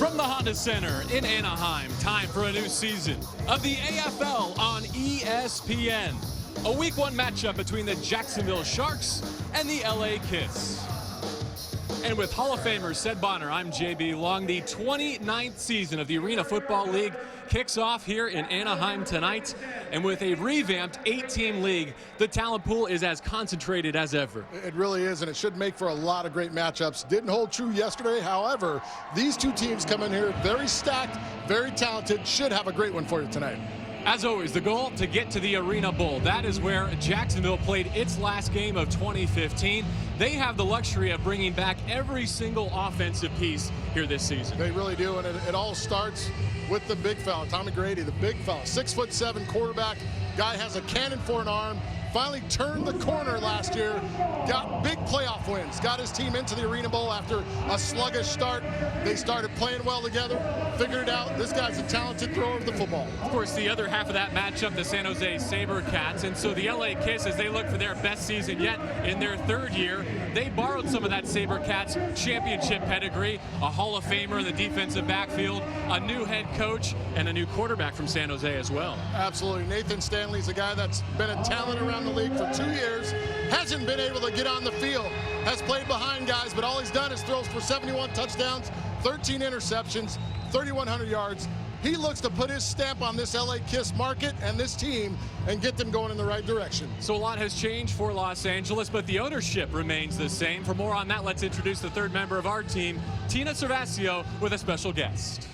From the Honda Center in Anaheim, time for a new season of the AFL on ESPN. A Week 1 matchup between the Jacksonville Sharks and the LA Kiss. And with Hall of Famer Sed Bonner, I'm JB Long. The 29th season of the Arena Football League kicks off here in Anaheim tonight. And with a revamped 8-team league, the talent pool is as concentrated as ever. It really is, and it should make for a lot of great matchups. Didn't hold true yesterday. However, these two teams come in here very stacked, very talented. Should have a great one for you tonight. As always, the goal to get to the Arena Bowl. That is where Jacksonville played its last game of 2015. They have the luxury of bringing back every single offensive piece here this season. They really do, and it all starts with the big fella, Tommy Grady, the big fella, 6'7" quarterback. Guy has a cannon for an arm. Finally turned the corner last year, got big playoff wins, got his team into the Arena Bowl after a sluggish start. They started playing well together, figured it out. This guy's a talented thrower of the football. Of course, the other half of that matchup, the San Jose SaberCats. And so the LA Kiss, as they look for their best season yet in their third year, they borrowed some of that SaberCats championship pedigree, a Hall of Famer in the defensive backfield, a new head coach, and a new quarterback from San Jose as well. Absolutely. Nathan Stanley's a guy that's been a talent around the league for 2 years, hasn't been able to get on the field, has played behind guys, but all he's done is throws for 71 touchdowns, 13 interceptions, 3,100 yards. He looks to put his stamp on this LA Kiss market and this team and get them going in the right direction. So a lot has changed for Los Angeles, but the ownership remains the same. For more on that, let's introduce the third member of our team, Tina Servasio, with a special guest.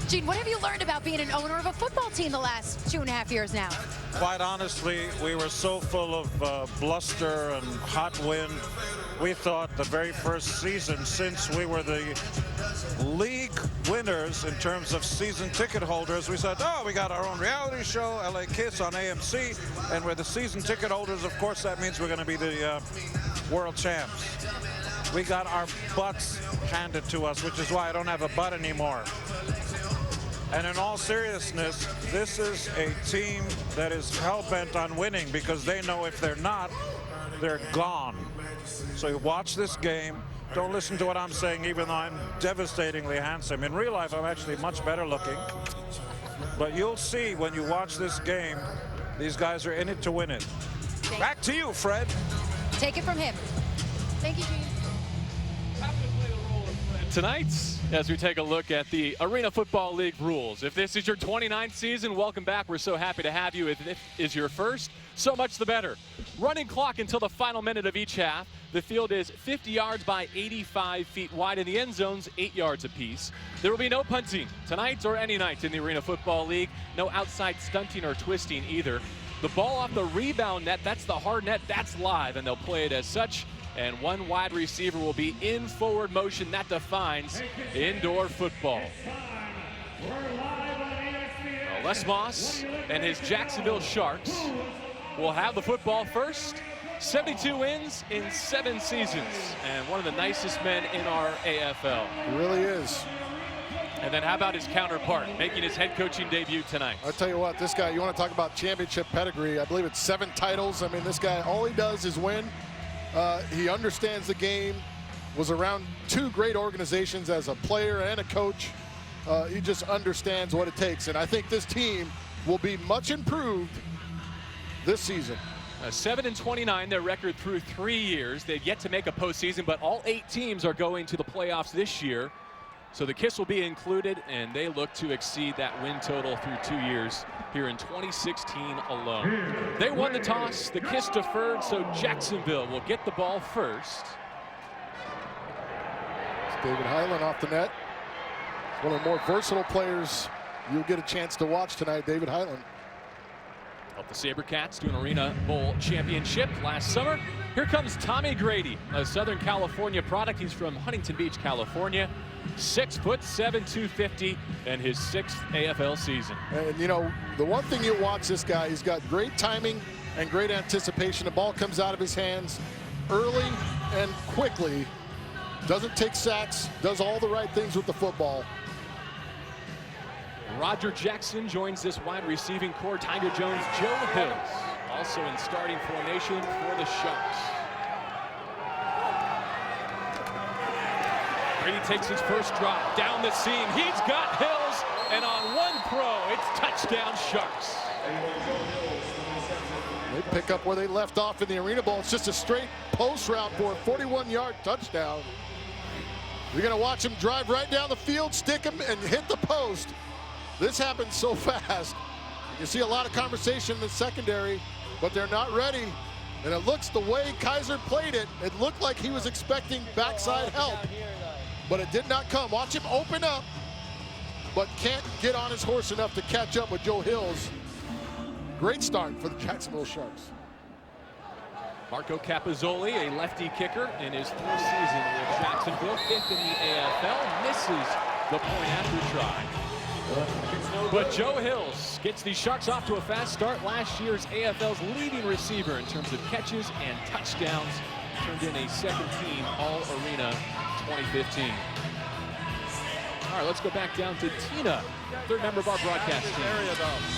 Gene, what have you learned about being an owner of a football team the last 2.5 years now? Quite honestly, we were so full of bluster and hot wind. We thought the very first season, since we were the league winners in terms of season ticket holders, we said, oh, we got our own reality show, LA Kiss on AMC, and we're the season ticket holders. Of course, that means we're going to be the world champs. We got our butts handed to us, which is why I don't have a butt anymore. And in all seriousness, this is a team that is hell-bent on winning because they know if they're not, they're gone. So you watch this game. Don't listen to what I'm saying, even though I'm devastatingly handsome. In real life, I'm actually much better looking. But you'll see when you watch this game, these guys are in it to win it. Back to you, Fred. Take it from him. Thank you, Gene. Tonight, as we take a look at the Arena Football League rules. If this is your 29th season, welcome back. We're so happy to have you. If this is your first, so much the better. Running clock until the final minute of each half. The field is 50 yards by 85 feet wide, and the end zone's 8 yards apiece. There will be no punting tonight or any night in the Arena Football League. No outside stunting or twisting either. The ball off the rebound net, that's the hard net, that's live, and they'll play it as such. And one wide receiver will be in forward motion. That defines indoor football. Les Moss and his Jacksonville Sharks will have the football first. 72 wins in 7 seasons. And one of the nicest men in our AFL. He really is. And then how about his counterpart, making his head coaching debut tonight? I'll tell you what, this guy, you want to talk about championship pedigree. I believe it's 7 titles. I mean, this guy, all he does is win. He understands the game, was around 2 great organizations as a player and a coach. He just understands what it takes, and I think this team will be much improved this season. 7-29, their record through 3 years. They've yet to make a postseason, but all 8 teams are going to the playoffs this year. So the Kiss will be included, and they look to exceed that win total through 2 years here in 2016 alone. They won the toss, the Kiss deferred, so Jacksonville will get the ball first. It's David Highland off the net. One of the more versatile players you'll get a chance to watch tonight, David Highland. Helped the SaberCats to an Arena Bowl championship last summer. Here comes Tommy Grady, a Southern California product. He's from Huntington Beach, California. 6'7", 250, and his 6th AFL season. And you know, the one thing you watch this guy, he's got great timing and great anticipation. The ball comes out of his hands early and quickly. Doesn't take sacks, does all the right things with the football. Roger Jackson joins this wide receiving core. Tiger Jones, Joe Hills, also in starting formation for the Sharks. Brady takes his first drop down the seam. He's got Hills, and on one throw, it's touchdown Sharks. They pick up where they left off in the Arena Bowl. It's just a straight post route for a 41-yard touchdown. You're going to watch him drive right down the field, stick him, and hit the post. This happens so fast. You see a lot of conversation in the secondary, but they're not ready. And it looks the way Kaiser played it, it looked like he was expecting backside help, but it did not come. Watch him open up, but can't get on his horse enough to catch up with Joe Hills. Great start for the Jacksonville Sharks. Marco Capozzoli, a lefty kicker in his third season with Jacksonville, 5th in the AFL, misses the point after try. But Joe Hills gets the Sharks off to a fast start. Last year's AFL's leading receiver in terms of catches and touchdowns. Turned in a second-team All-Arena 2015. All right, let's go back down to Tina, third member of our broadcast team.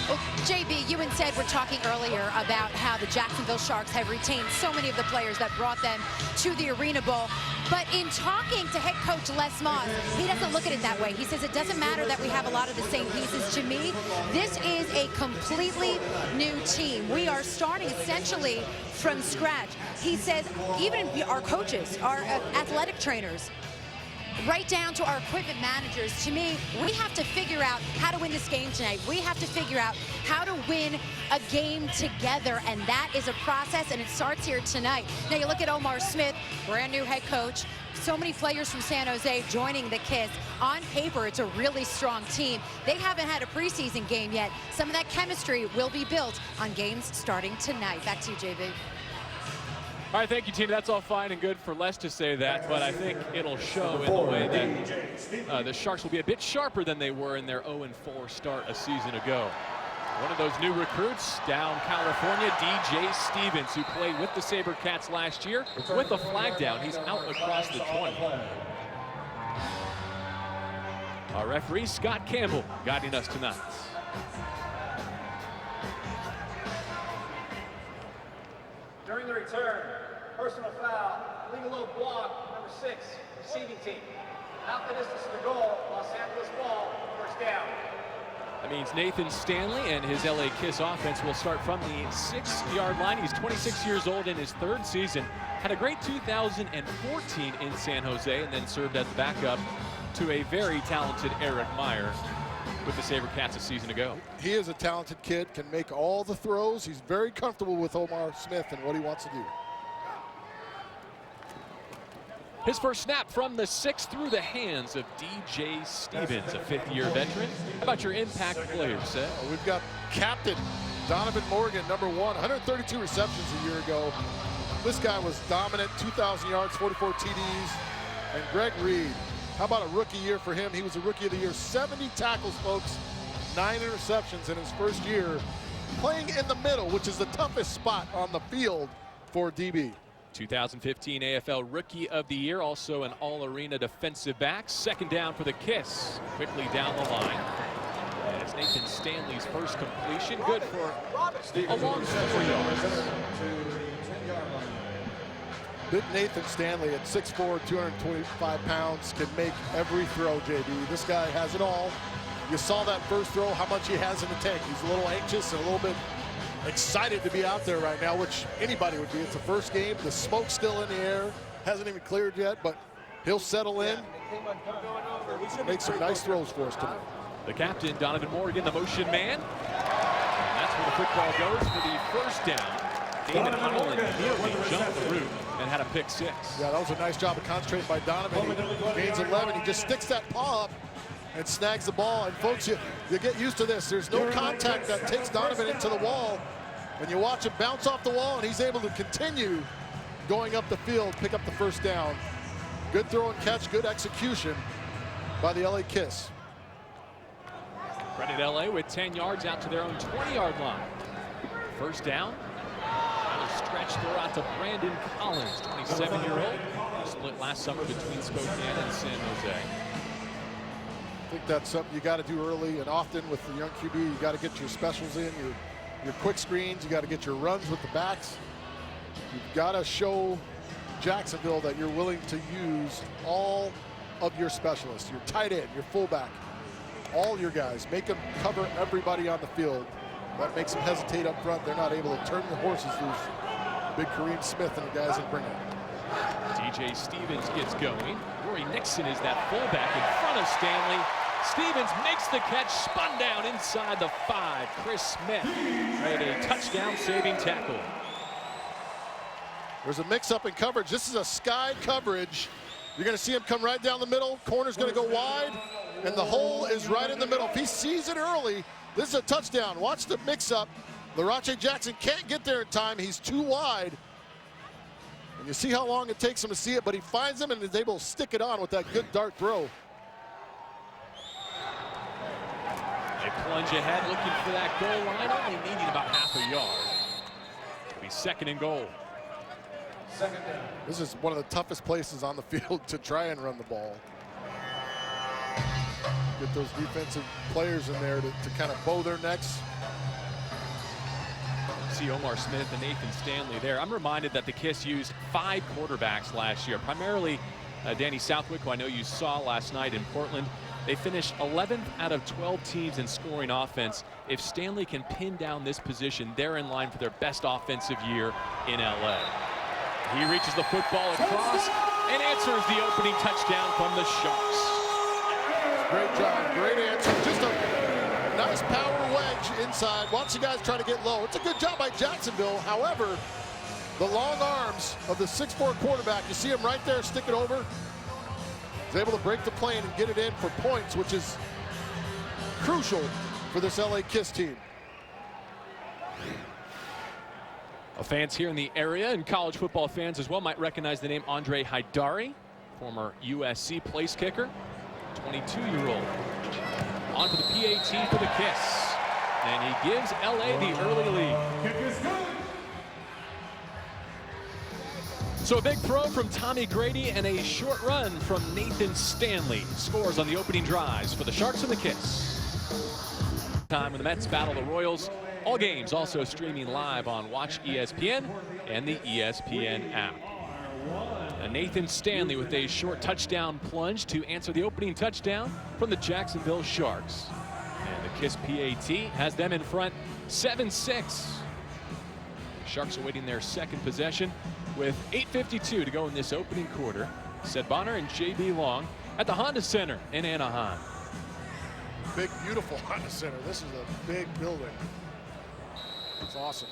Well, JB, you and Ted were talking earlier about how the Jacksonville Sharks have retained so many of the players that brought them to the Arena Bowl. But in talking to head coach Les Moss, he doesn't look at it that way. He says it doesn't matter that we have a lot of the same pieces. To me, this is a completely new team. We are starting essentially from scratch. He says even our coaches, our athletic trainers, right down to our equipment managers, to me, we have to figure out how to win this game tonight. We have to figure out how to win a game together, and that is a process, and it starts here tonight. Now you look at Omar Smith, brand new head coach, so many players from San Jose joining the KISS. On paper, it's a really strong team. They haven't had a preseason game yet. Some of that chemistry will be built on games starting tonight. Back to you, JB. All right, thank you, Tina. That's all fine and good for Les to say that, but I think it'll show in the way that the Sharks will be a bit sharper than they were in their 0-4 start a season ago. One of those new recruits down California, DJ Stevens, who played with the SaberCats last year with a flag down. He's out across the 20. Our referee, Scott Campbell, guiding us tonight. During the return, personal foul, legal low block, number 6, receiving team. Out the distance of the goal, Los Angeles ball, first down. That means Nathan Stanley and his LA KISS offense will start from the 6-yard line. He's 26 years old in his third season. Had a great 2014 in San Jose and then served as backup to a very talented Eric Meyer with the SaberCats a season ago. He is a talented kid, can make all the throws. He's very comfortable with Omar Smith and what he wants to do. His first snap from the 6 through the hands of DJ Stevens, a 5th-year veteran. How about your impact players, Seth? We've got captain Donovan Morgan, number 1, 132 receptions a year ago. This guy was dominant, 2,000 yards, 44 TDs. And Greg Reed, how about a rookie year for him? He was a rookie of the year, 70 tackles, folks, 9 interceptions in his first year, playing in the middle, which is the toughest spot on the field for DB. 2015 AFL Rookie of the Year, also an All-Arena defensive back. Second down for the KISS, quickly down the line. And it's Nathan Stanley's first completion, good for a long 4 yards. Big Nathan Stanley at 6'4", 225 pounds, can make every throw, JB. This guy has it all. You saw that first throw, how much he has in the tank. He's a little anxious and a little bit excited to be out there right now, which anybody would be. It's the first game. The smoke's still in the air. Hasn't even cleared yet, but he'll settle in. Make some nice throws for us tonight. The captain, Donovan Morgan, the motion man. And that's where the football goes for the first down. David Holland immediately jumped the route and had a pick 6. Yeah, that was a nice job of concentrating by Donovan. He gains 11. He just sticks that paw up and snags the ball. And folks, you get used to this. There's no contact that takes Donovan into the wall. And you watch him bounce off the wall, and he's able to continue going up the field, pick up the first down. Good throw and catch, good execution by the LA KISS. Credit LA with 10 yards out to their own 20-yard line. First down. Another stretch throw out to Brandon Collins, 27-year-old. Split last summer between Spokane and San Jose. I think that's something you got to do early and often with the young QB. You got to get your specials in, your quick screens. You got to get your runs with the backs. You've got to show Jacksonville that you're willing to use all of your specialists, your tight end, your fullback, all your guys. Make them cover everybody on the field. That makes them hesitate up front. They're not able to turn the horses loose. Big Kareem Smith and the guys that bring it. DJ Stevens gets going. Rory Nixon is that fullback in front of Stanley. Stevens makes the catch, spun down inside the 5. Chris Smith made a touchdown saving tackle. There's a mix-up in coverage. This is a sky coverage. You're going to see him come right down the middle. Corner's going to go wide, and the hole is right in the middle. If he sees it early, this is a touchdown. Watch the mix-up. Larache Jackson can't get there in time. He's too wide. And you see how long it takes him to see it, but he finds him and is able to stick it on with that good dart throw. They plunge ahead looking for that goal line, only needing about half a yard. It'll be 2nd and goal. This is one of the toughest places on the field to try and run the ball. Get those defensive players in there to kind of bow their necks. See Omar Smith and Nathan Stanley there. I'm reminded that the KISS used 5 quarterbacks last year, primarily Danny Southwick, who I know you saw last night in Portland. They finished 11th out of 12 teams in scoring offense. If Stanley can pin down this position, they're in line for their best offensive year in LA. He reaches the football across and answers the opening touchdown from the Sharks. Great job, great answer. Just a nice power wedge inside. Watch the guys try to get low. It's a good job by Jacksonville. However, the long arms of the 6'4" quarterback, you see him right there, stick it over. He's able to break the plane and get it in for points, which is crucial for this LA KISS team. Fans here in the area and college football fans as well might recognize the name Andre Haidari, former USC place kicker, 22-year-old. On for the PAT for the KISS. And he gives LA the early lead. So a big throw from Tommy Grady and a short run from Nathan Stanley scores on the opening drives for the Sharks and the KISS. Time when the Mets battle the Royals. All games also streaming live on Watch ESPN and the ESPN app. And Nathan Stanley with a short touchdown plunge to answer the opening touchdown from the Jacksonville Sharks. And the KISS PAT has them in front 7-6. Sharks awaiting their second possession with 8:52 to go in this opening quarter. Seth Bonner and J.B. Long at the Honda Center in Anaheim. Big, beautiful Honda Center. This is a big building. It's awesome.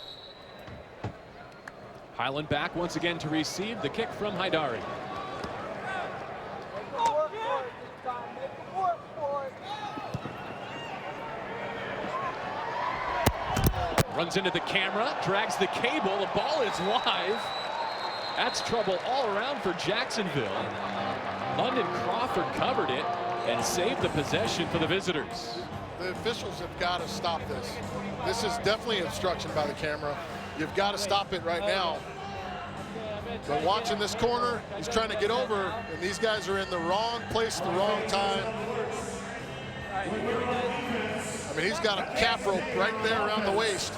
Highland back once again to receive the kick from Haidari. Runs into the camera, drags the cable, the ball is live. That's trouble all around for Jacksonville. London Crawford covered it and saved the possession for the visitors. The officials have got to stop this. This is definitely obstruction by the camera. You've got to stop it right now. But watching this corner, he's trying to get over, and these guys are in the wrong place at the wrong time. I mean, he's got a calf rope right there around the waist.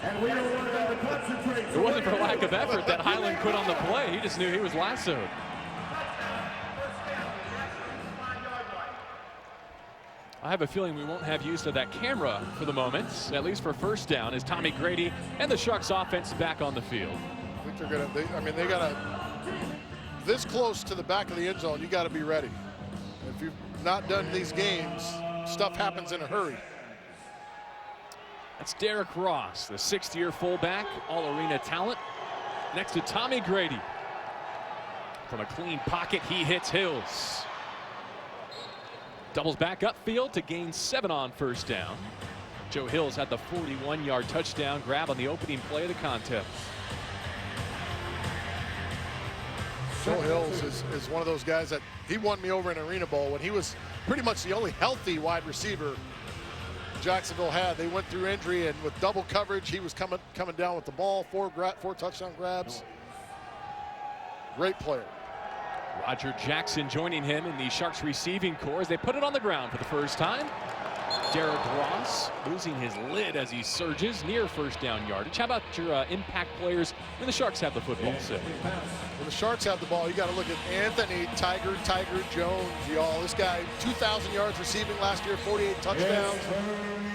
It wasn't for lack of effort that Highland put on the play. He just knew he was lassoed. I have a feeling we won't have use of that camera for the moment, at least for first down, as Tommy Grady and the Sharks offense back on the field. I think they're gonna, they gotta, this close to the back of the end zone, you gotta be ready. If you've not done these games, stuff happens in a hurry. That's Derek Ross, the 6th-year fullback, all-arena talent, next to Tommy Grady. From a clean pocket, he hits Hills. Doubles back upfield to gain 7 on first down. Joe Hills had the 41-yard touchdown grab on the opening play of the contest. Joe Hills is one of those guys that he won me over in Arena Bowl when he was pretty much the only healthy wide receiver Jacksonville had. They went through injury, and with double coverage, he was coming down with the ball, 4 touchdown grabs. Great player. Roger Jackson joining him in the Sharks receiving corps as they put it on the ground for the first time. Derek Ross losing his lid as he surges near first down yardage. How about your impact players when the Sharks have the football? When the Sharks have the ball, you got to look at Anthony Tiger Jones, y'all. This guy, 2,000 yards receiving last year, 48 touchdowns.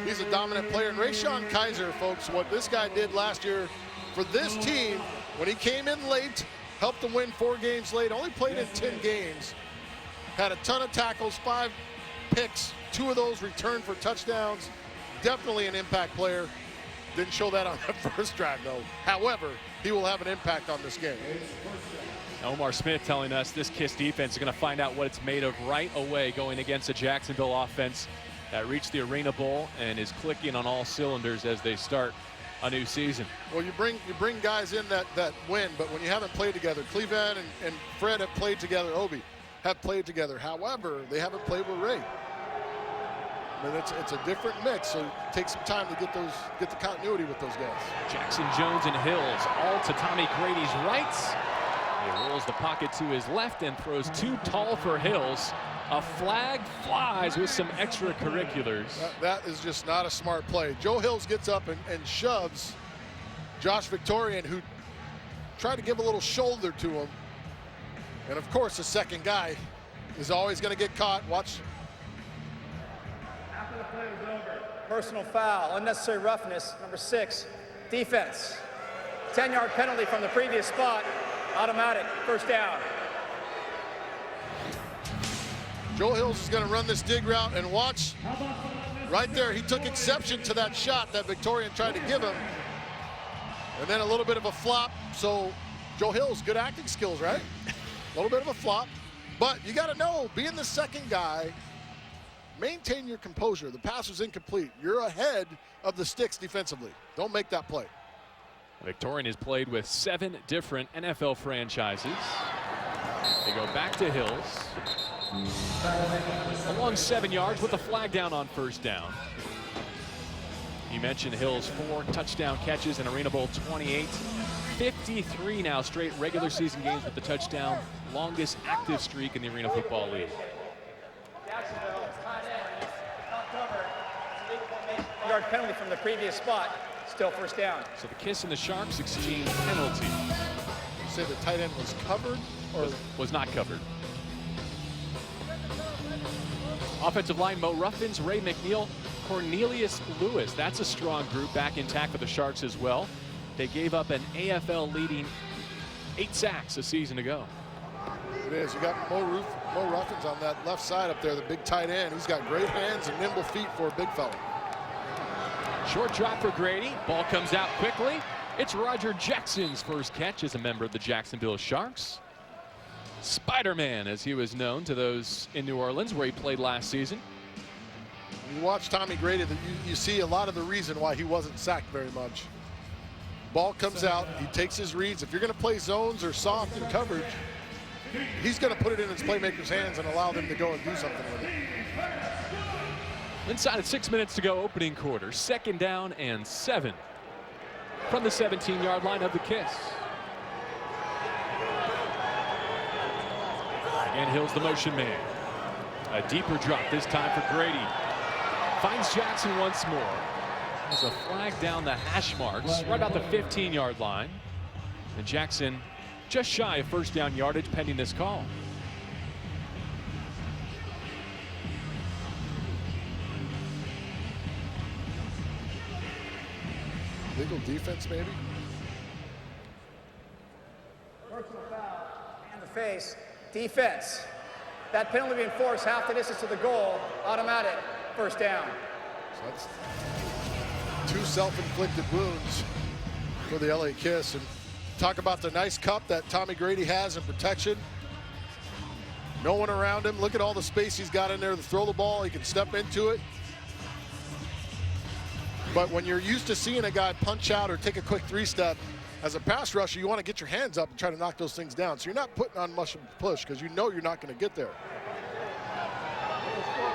He's a dominant player. And Rayshon Kaiser, folks, what this guy did last year for this team, when he came in late, helped them win 4 games late, only played in 10 games, had a ton of tackles, 5 picks, 2 of those returned for touchdowns. Definitely an impact player. Didn't show that on that first drive, though. However, he will have an impact on this game. Omar Smith telling us this KISS defense is going to find out what it's made of right away going against a Jacksonville offense that reached the Arena Bowl and is clicking on all cylinders as they start a new season. Well, you bring guys in that win, but when you haven't played together, Cleveland and Fred have played together, Obi have played together. However, they haven't played with Ray. I mean, it's a different mix, so it takes some time to get the continuity with those guys. Jackson Jones and Hills all to Tommy Grady's right. He rolls the pocket to his left and throws too tall for Hills. A flag flies with some extracurriculars. That is just not a smart play. Joe Hills gets up and shoves Josh Victorian, who tried to give a little shoulder to him. And of course, the second guy is always going to get caught. Watch. After the play was over, personal foul, unnecessary roughness, number 6, defense. 10-yard penalty from the previous spot, automatic, first down. Joe Hills is going to run this dig route, and watch right there. He took exception to that shot that Victorian tried to give him. And then a little bit of a flop. So Joe Hills, good acting skills, right? A little bit of a flop. But you got to know, being the second guy, maintain your composure. The pass was incomplete. You're ahead of the sticks defensively. Don't make that play. Victorian has played with 7 different NFL franchises. They go back to Hills. Along 7 yards with the flag down on first down. You mentioned Hills, 4 touchdown catches in Arena Bowl 28. 53 now straight regular season games with the touchdown. Longest active streak in the Arena Football League. Jacksonville, tight end, not covered. It's a legal formation. Yard penalty from the previous spot, still first down. So the KISS and the Sharks exchange penalty. You say the tight end was covered or was not covered. Offensive line, Mo Ruffins, Ray McNeil, Cornelius Lewis. That's a strong group back intact for the Sharks as well. They gave up an AFL leading 8 sacks a season ago. It is. You got Mo Ruffins on that left side up there, the big tight end. He's got great hands and nimble feet for a big fella. Short drop for Grady. Ball comes out quickly. It's Roger Jackson's first catch as a member of the Jacksonville Sharks. Spider-Man, as he was known to those in New Orleans, where he played last season. When you watch Tommy Grady, you see a lot of the reason why he wasn't sacked very much. Ball comes out, he takes his reads. If you're going to play zones or soft in coverage, he's going to put it in his playmaker's hands and allow them to go and do something with it. Inside of 6 minutes to go, opening quarter. 2nd down and 7 from the 17-yard line of the KISS. Again, Hill's the motion man. A deeper drop this time for Grady. Finds Jackson once more. There's a flag down the hash marks, right about the 15-yard line. And Jackson just shy of first down yardage pending this call. Legal defense, maybe? Personal foul, and the face, defense. That penalty being forced half the distance to the goal, automatic, first down. So that's 2 self-inflicted wounds for the LA KISS. And talk about the nice cup that Tommy Grady has in protection. No one around him. Look at all the space he's got in there to throw the ball. He can step into it. But when you're used to seeing a guy punch out or take a quick 3-step, as a pass rusher, you want to get your hands up and try to knock those things down. So you're not putting on much of a push because you know you're not going to get there.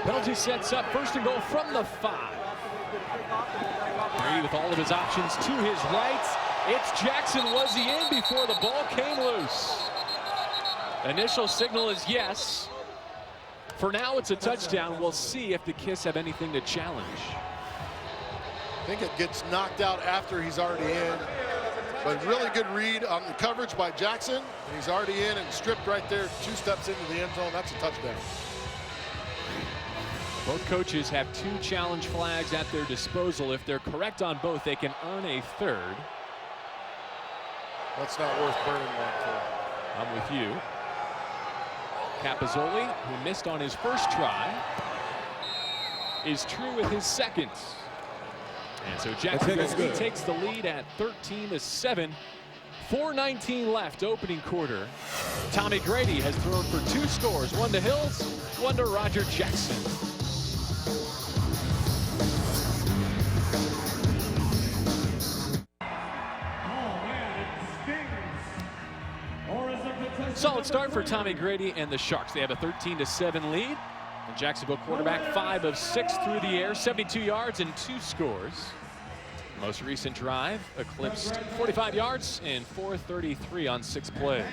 Penalty sets up 1st and goal from the 5. Brady with all of his options to his right. It's Jackson. Was he in before the ball came loose? Initial signal is yes. For now, it's a touchdown. We'll see if the Kiss have anything to challenge. I think it gets knocked out after he's already in. But really good read on the coverage by Jackson. He's already in and stripped right there, 2 steps into the end zone. That's a touchdown. Both coaches have 2 challenge flags at their disposal. If they're correct on both, they can earn a third. That's not worth burning one for. I'm with you. Capozzoli, who missed on his first try, is true with his second. And so Jacksonville takes the lead at 13-7. 4:19 left, opening quarter. Tommy Grady has thrown for 2 scores, one to Hills, one to Roger Jackson. Solid start for Tommy Grady and the Sharks. They have a 13-7 lead. The Jacksonville quarterback 5 of 6 through the air, 72 yards and 2 scores. Most recent drive eclipsed 45 yards and 433 on 6 plays.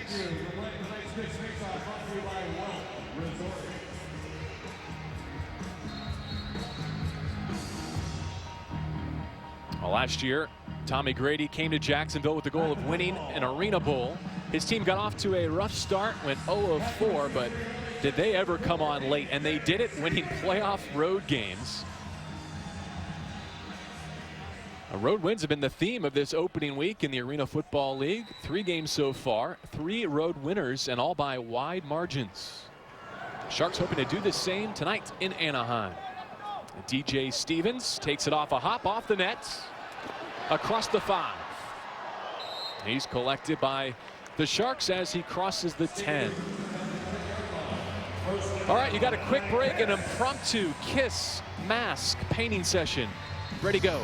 Well, last year, Tommy Grady came to Jacksonville with the goal of winning an Arena Bowl. His team got off to a rough start, went 0 of 4, but did they ever come on late? And they did it, winning playoff road games. Road wins have been the theme of this opening week in the Arena Football League. 3 games so far, 3 road winners, and all by wide margins. Sharks hoping to do the same tonight in Anaheim. DJ Stevens takes it off a hop off the net, across the 5. He's collected by the Sharks as he crosses the 10. All right, you got a quick break, an impromptu Kiss mask painting session. Ready, go.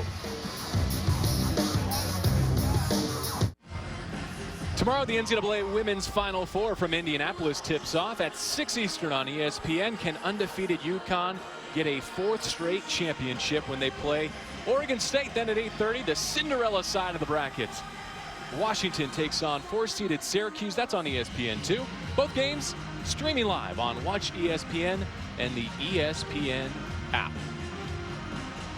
Tomorrow, the NCAA Women's Final Four from Indianapolis tips off at 6 Eastern on ESPN. Can undefeated UConn get a 4th straight championship when they play Oregon State? Then at 8:30, the Cinderella side of the bracket. Washington takes on 4-seeded Syracuse. That's on ESPN2. Both games streaming live on Watch ESPN and the ESPN app.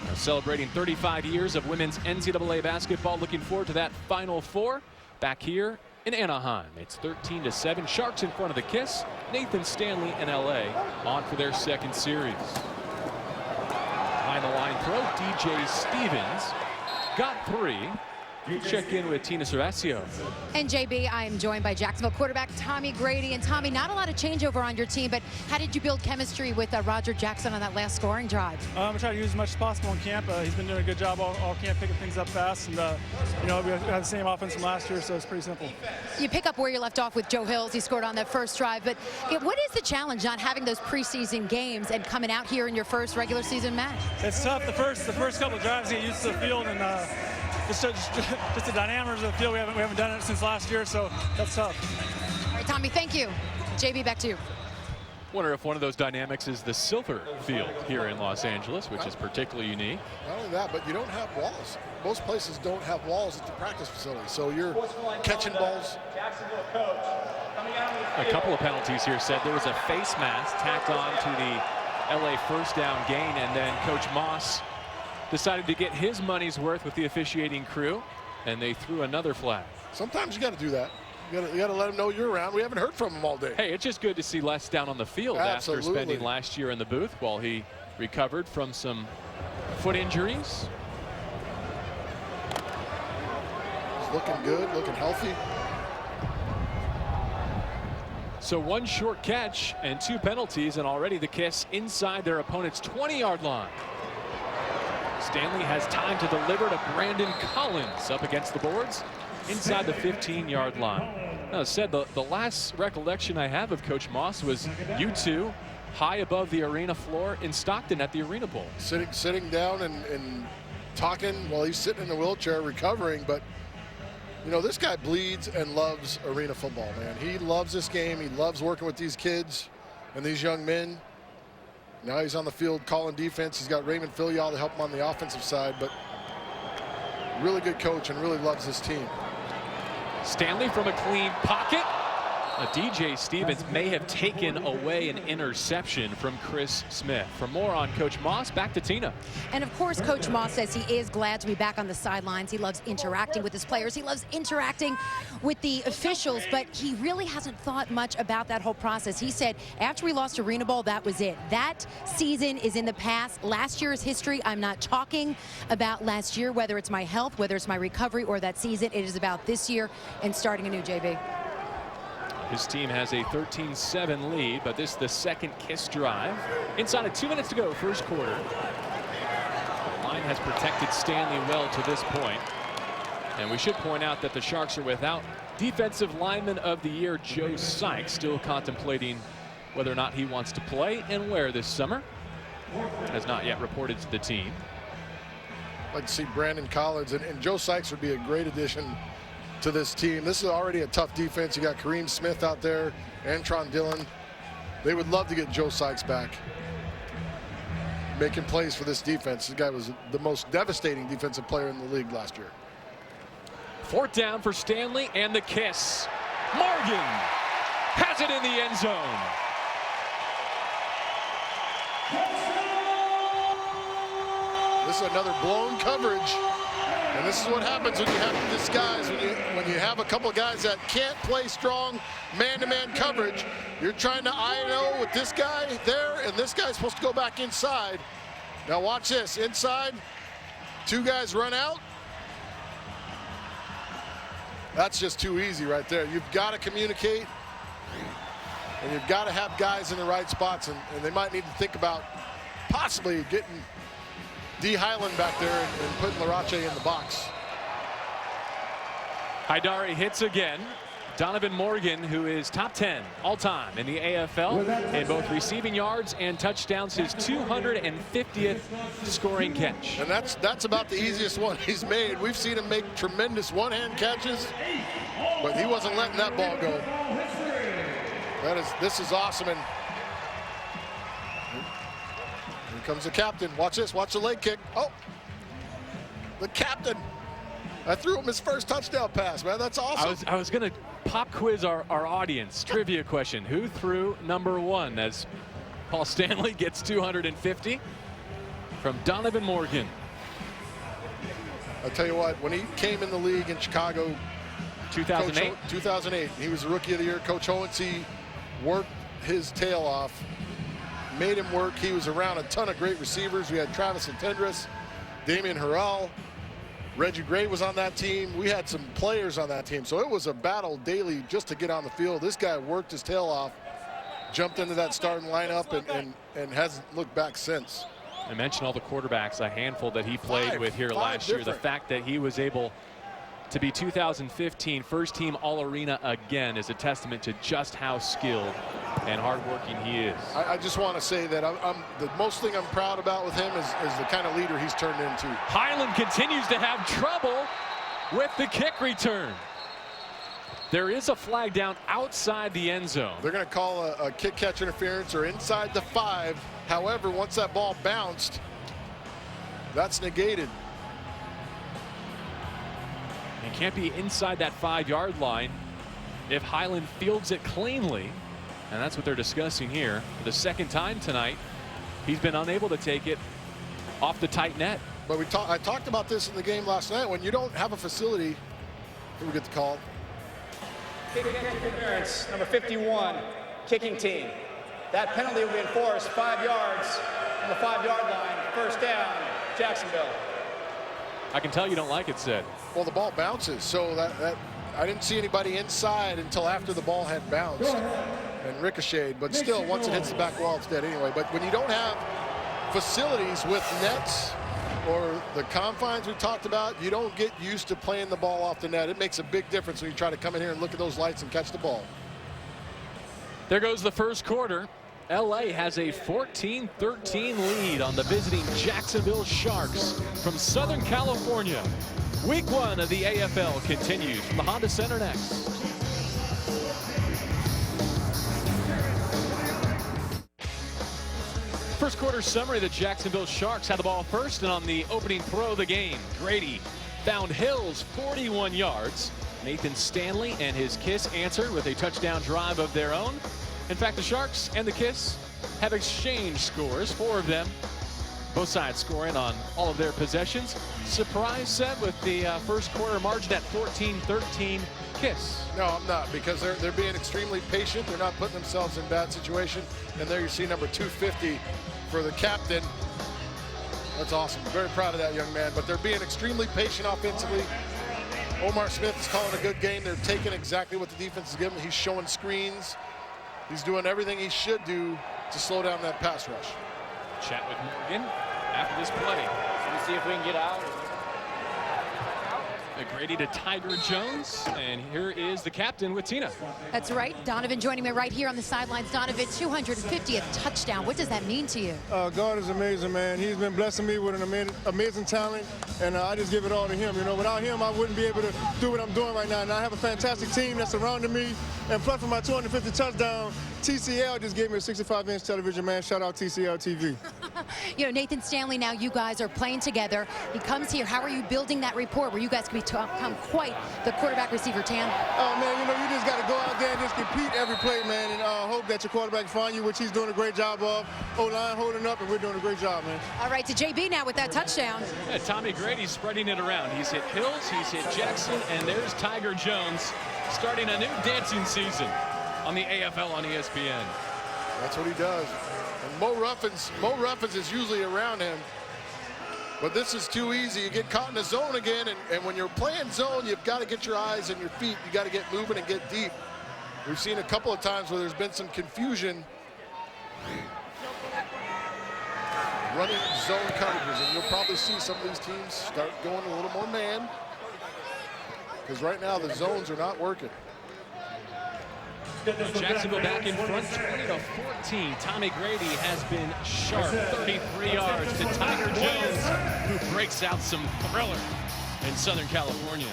Now, celebrating 35 years of women's NCAA basketball. Looking forward to that Final Four back here in Anaheim. It's 13-7. Sharks in front of the Kiss. Nathan Stanley and LA on for their 2nd series. Behind the line throw, DJ Stevens got 3. Check in with Tina Cervasio. And JB, I am joined by Jacksonville quarterback Tommy Grady. And Tommy, not a lot of changeover on your team, but how did you build chemistry with Roger Jackson on that last scoring drive? I try to use as much as possible in camp. He's been doing a good job all camp, picking things up fast. And, you know, we have the same offense from last year, so it's pretty simple. You pick up where you left off with Joe Hills. He scored on that first drive. But what is the challenge not having those preseason games and coming out here in your first regular season match? It's tough. The first couple of drives, you get used to the field and just the dynamics of the field. We haven't done it since last year, so that's tough. All right, Tommy, thank you. JB, back to you. Wonder if one of those dynamics is the silver field here in Los Angeles, which is particularly unique. Not only that, but you don't have walls. Most places don't have walls at the practice facility, so you're catching balls. A couple of penalties here said there was a face mask tacked on to the LA first down gain, and then Coach Moss decided to get his money's worth with the officiating crew, and they threw another flag. Sometimes you got to do that. You got to let them know you're around. We haven't heard from him all day. Hey, it's just good to see Les down on the field after spending last year in the booth while he recovered from some foot injuries. He's looking good, looking healthy. So 1 short catch and 2 penalties, and already the Kiss inside their opponent's 20-yard line. Stanley has time to deliver to Brandon Collins up against the boards inside the 15-yard line. Now, as said, the last recollection I have of Coach Moss was you two high above the arena floor in Stockton at the Arena Bowl. Sitting down and talking while he's sitting in the wheelchair recovering. But, you know, this guy bleeds and loves arena football, man. He loves this game. He loves working with these kids and these young men. Now he's on the field calling defense. He's got Raymond Filial to help him on the offensive side, but really good coach and really loves his team. Stanley from a clean pocket. DJ Stevens may have taken away an interception from Chris Smith. For more on Coach Moss, back to Tina. And of course, Coach Moss says he is glad to be back on the sidelines. He loves interacting with his players. He loves interacting with the officials, but he really hasn't thought much about that whole process. He said after we lost Arena Bowl, that was it. That season is in the past. Last year's history, I'm not talking about last year, whether it's my health, whether it's my recovery, or that season. It is about this year and starting anew, JB. His team has a 13-7 lead, but this is the second KISS drive. Inside of 2 minutes to go, first quarter. The line has protected Stanley well to this point. And we should point out that the Sharks are without Defensive Lineman of the Year Joe Sykes, still contemplating whether or not he wants to play and where this summer. Has not yet reported to the team. I'd like to see Brandon Collins, and Joe Sykes would be a great addition to this team. This is already a tough defense. You got Kareem Smith out there, Antron Dillon. They would love to get Joe Sykes back, making plays for this defense. This guy was the most devastating defensive player in the league last year. Fourth down for Stanley, and the KISS. Morgan has it in the end zone. This is another blown coverage. And this is what happens when you have this guys, when you have a couple of guys that can't play strong man-to-man coverage. You're trying to INO with this guy there, and this guy's supposed to go back inside. Now watch this, inside, two guys run out. That's just too easy right there. You've got to communicate, and you've got to have guys in the right spots, and they might need to think about possibly getting D. Highland back there and putting Larache in the box. Haidari hits again. Donovan Morgan, who is top 10 all-time in the AFL in both receiving yards and touchdowns, his 250th scoring catch. And that's about the easiest one he's made. We've seen him make tremendous one-hand catches, but he wasn't letting that ball go. This is awesome. And here comes the captain. Watch this. Watch the leg kick. Oh, the captain. I threw him his first touchdown pass, man. That's awesome. I was going to pop quiz our audience. Trivia question. Who threw number 1 as Paul Stanley gets 250 from Donovan Morgan? I'll tell you what, when he came in the league in Chicago, 2008? 2008, he was the Rookie of the Year. Coach Hohensee worked his tail off, made him work. He was around a ton of great receivers. We had Travis Tendress, Damian Harrell, Reggie Gray was on that team. We had some players on that team. So it was a battle daily just to get on the field. This guy worked his tail off, jumped into that starting lineup, and hasn't looked back since. I mentioned all the quarterbacks, a handful that he played with here last year. The fact that he was able to be 2015 first team All-Arena again is a testament to just how skilled and hardworking he is. I just want to say that the most thing I'm proud about with him is the kind of leader he's turned into. Highland continues to have trouble with the kick return. There is a flag down outside the end zone. They're going to call a kick catch interference or inside the 5. However, once that ball bounced, that's negated. It can't be inside that 5-yard line if Highland fields it cleanly. And that's what they're discussing here. For the second time tonight, he's been unable to take it off the tight net. But I talked about this in the game last night. When you don't have a facility, here we get the call. Kick interference, number 51, kicking team. That penalty will be enforced 5 yards from the 5-yard line. First down, Jacksonville. I can tell you don't like it, Sid. Well, the ball bounces, so that I didn't see anybody inside until after the ball had bounced and ricocheted. But still, once it hits the back wall, it's dead anyway. But when you don't have facilities with nets or the confines we talked about, you don't get used to playing the ball off the net. It makes a big difference when you try to come in here and look at those lights and catch the ball. There goes the first quarter. LA has a 14-13 lead on the visiting Jacksonville Sharks from Southern California. Week 1 of the AFL continues from the Honda Center next. First quarter summary, the Jacksonville Sharks had the ball first, and on the opening throw of the game, Grady found Hills 41 yards. Nathan Stanley and his Kiss answered with a touchdown drive of their own. In fact, the Sharks and the Kiss have exchanged scores, 4 of them. Both sides scoring on all of their possessions. Surprise, Seb, with the first quarter margin at 14-13 Kiss. No, I'm not, because they're being extremely patient. They're not putting themselves in bad situation. And there you see number 250 for the captain. That's awesome. Very proud of that young man. But they're being extremely patient offensively. Omar Smith is calling a good game. They're taking exactly what the defense is giving. He's showing screens. He's doing everything he should do to slow down that pass rush. Chat with Morgan after this play. Let's see if we can get out. McGrady to Tiger Jones, and here is the captain with Tina. That's right. Donovan joining me right here on the sidelines. Donovan, 250th touchdown. What does that mean to you? God is amazing, man. He's been blessing me with an amazing talent, and I just give it all to him. You know, without him, I wouldn't be able to do what I'm doing right now. And I have a fantastic team that's surrounding me, and plus for my 250 touchdown, TCL just gave me a 65-inch television, man. Shout out TCL TV. You know, Nathan Stanley, now you guys are playing together. He comes here. How are you building that rapport where you guys can become quite the quarterback-receiver tandem? Oh, man, you know, you just got to go out there and just compete every play, man, and hope that your quarterback find you, which he's doing a great job of. O-line holding up, and we're doing a great job, man. All right, to JB now with that touchdown. Yeah, Tommy Grady's spreading it around. He's hit Hills, he's hit Jackson, and there's Tiger Jones starting a new dancing season on the AFL on ESPN. That's what he does. And Mo Ruffins is usually around him. But this is too easy. You get caught in the zone again, and when you're playing zone, you've got to get your eyes and your feet. You got to get moving and get deep. We've seen a couple of times where there's been some confusion running zone coverages, and you'll probably see some of these teams start going a little more man, because right now the zones are not working. Jacksonville back in front, 20-14. Tommy Grady has been sharp, 33 yards to Tiger Jones, who breaks out some thriller in Southern California.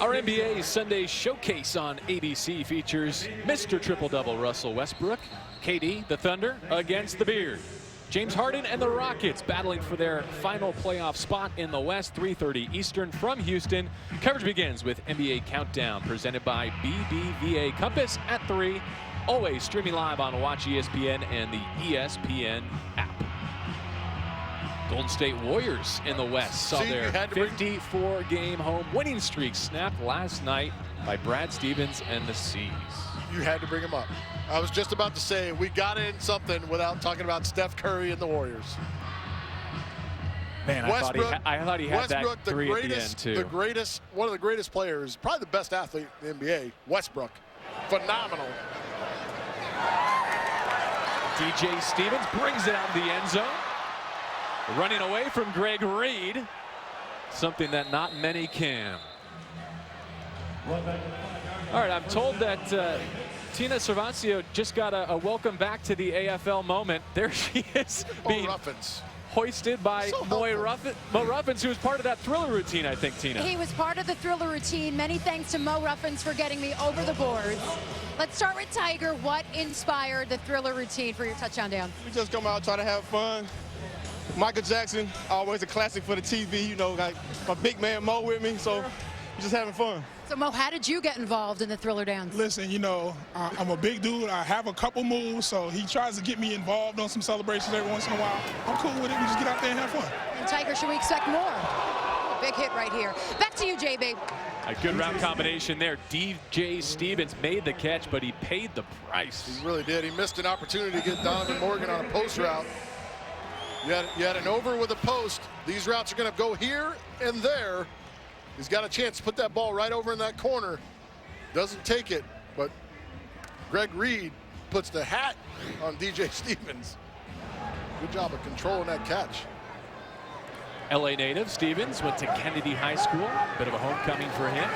Our NBA Sunday Showcase on ABC features Mr. Triple-Double Russell Westbrook, KD, the Thunder, against the Beard. James Harden and the Rockets battling for their final playoff spot in the West, 3:30 Eastern from Houston. Coverage begins with NBA Countdown presented by BBVA Compass at 3. Always streaming live on Watch ESPN and the ESPN app. Golden State Warriors in the West saw their 54-game home winning streak snapped last night by Brad Stevens and the C's. You had to bring him up. I was just about to say, we got in something without talking about Steph Curry and the Warriors. Man, I thought he had Westbrook, that three at the end, too. One of the greatest players, probably the best athlete in the NBA, Westbrook. Phenomenal. DJ Stevens brings it out of the end zone. Running away from Greg Reed. Something that not many can. All right, I'm told that Tina Cervancio just got a welcome back to the AFL moment. There she is, being hoisted by Mo Ruffins, who was part of that Thriller routine, I think, Tina. He was part of the Thriller routine. Many thanks to Mo Ruffins for getting me over the boards. Let's start with Tiger. What inspired the Thriller routine for your touchdown down? We just come out, try to have fun. Michael Jackson, always a classic for the TV. You know, got my big man Mo with me, so we're just having fun. So, Mo, how did you get involved in the Thriller dance? Listen, you know, I'm a big dude. I have a couple moves, so he tries to get me involved on some celebrations every once in a while. I'm cool with it. We just get out there and have fun. And Tiger, should we expect more? Big hit right here. Back to you, JB. A good route combination there. DJ Stevens made the catch, but he paid the price. He really did. He missed an opportunity to get Donovan Morgan on a post route. You had an over with a post. These routes are going to go here and there. He's got a chance to put that ball right over in that corner. Doesn't take it, but Greg Reed puts the hat on DJ Stevens. Good job of controlling that catch. LA native Stevens went to Kennedy High School. Bit of a homecoming for him.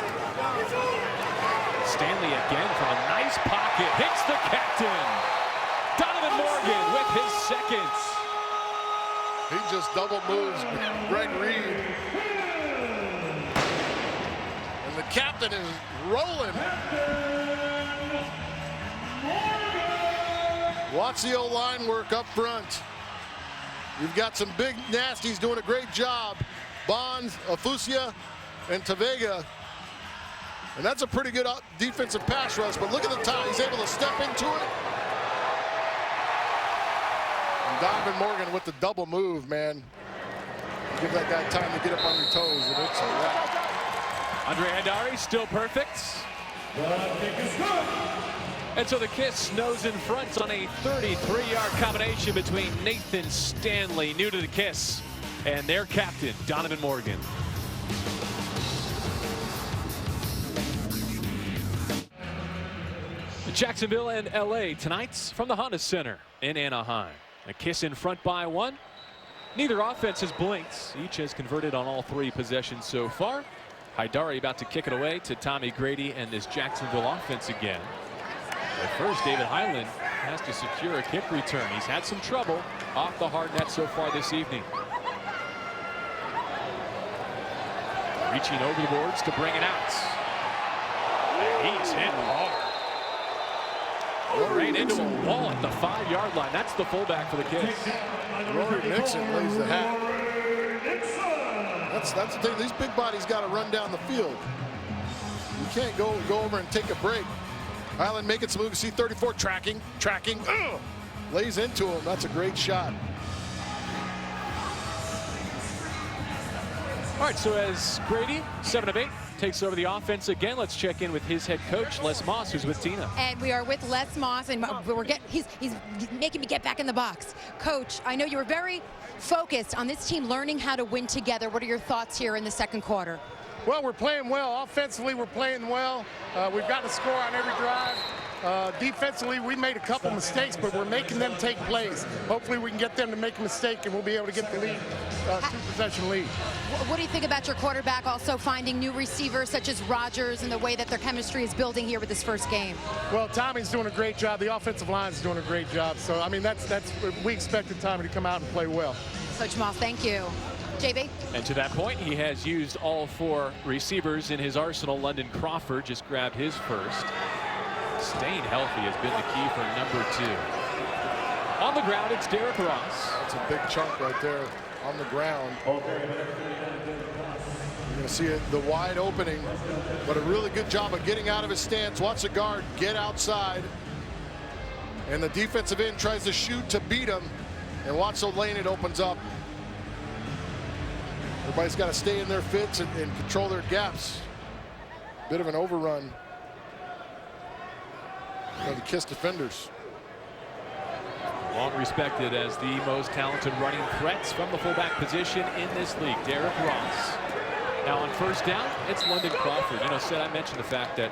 Stanley again from a nice pocket. Hits the captain. Donovan Morgan with his second. He just double moves Greg Reed. And the captain is rolling. Watch the O-line work up front. You've got some big nasties doing a great job. Bonds, Afusia, and Tavega. And that's a pretty good defensive pass rush, but look at the time. He's able to step into it. And Donovan Morgan with the double move, man. Give that guy time to get up on your toes, and it's a wrap. Andre Haidari still perfect. And so the Kiss nose in front on a 33-yard combination between Nathan Stanley, new to the Kiss, and their captain, Donovan Morgan. Jacksonville and LA tonight from the Honda Center in Anaheim. The Kiss in front by 1. Neither offense has blinked. Each has converted on all 3 possessions so far. Haidari about to kick it away to Tommy Grady and this Jacksonville offense again. But first, David Highland has to secure a kick return. He's had some trouble off the hard net so far this evening. Reaching over the boards to bring it out. And he's hit hard. Right into a wall at the 5-yard line. That's the fullback for the Kiss. Rory Nixon lays the hat. That's the thing. These big bodies got to run down the field. You can't go over and take a break. Highland making some moves. See 34 tracking. Lays into him. That's a great shot. All right, so as Grady, 7 of 8, takes over the offense again, let's check in with his head coach, Les Moss, who's with Tina. And we are with Les Moss, and he's making me get back in the box. Coach, I know you were very focused on this team learning how to win together. What are your thoughts here in the second quarter? Well, we're playing well. Offensively, we're playing well. We've got to score on every drive. Defensively, we made a couple mistakes, but we're making them take plays. Hopefully, we can get them to make a mistake, and we'll be able to get the lead, 2-possession lead. What do you think about your quarterback also finding new receivers such as Rodgers and the way that their chemistry is building here with this first game? Well, Tommy's doing a great job. The offensive line is doing a great job. So, I mean, we expected Tommy to come out and play well. Coach Moss, thank you. JB? And to that point, he has used all 4 receivers in his arsenal. London Crawford just grabbed his first. Staying healthy has been the key for number 2. On the ground, it's Derek Ross. That's a big chunk right there on the ground. You're going to see the wide opening, but a really good job of getting out of his stance. Watch the guard get outside. And the defensive end tries to shoot to beat him. And watch the lane it opens up. Everybody's got to stay in their fits and control their gaps. Bit of an overrun by the Kiss defenders. Long respected as the most talented running threats from the fullback position in this league, Derek Ross. Now on first down, it's London Crawford. You know, Seth, I mentioned the fact that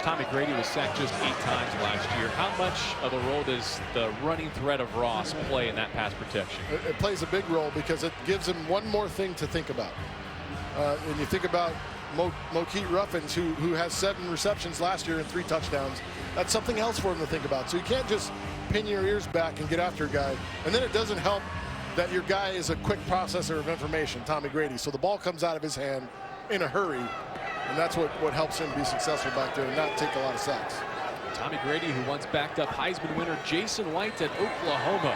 Tommy Grady was sacked just 8 times last year. How much of a role does the running threat of Ross play in that pass protection? It plays a big role because it gives him one more thing to think about. And you think about Mokeet Ruffins, who has 7 receptions last year and 3 touchdowns. That's something else for him to think about. So you can't just pin your ears back and get after a guy. And then it doesn't help that your guy is a quick processor of information, Tommy Grady. So the ball comes out of his hand in a hurry. And that's what helps him be successful back there and not take a lot of sacks. Tommy Grady, who once backed up Heisman winner Jason White at Oklahoma.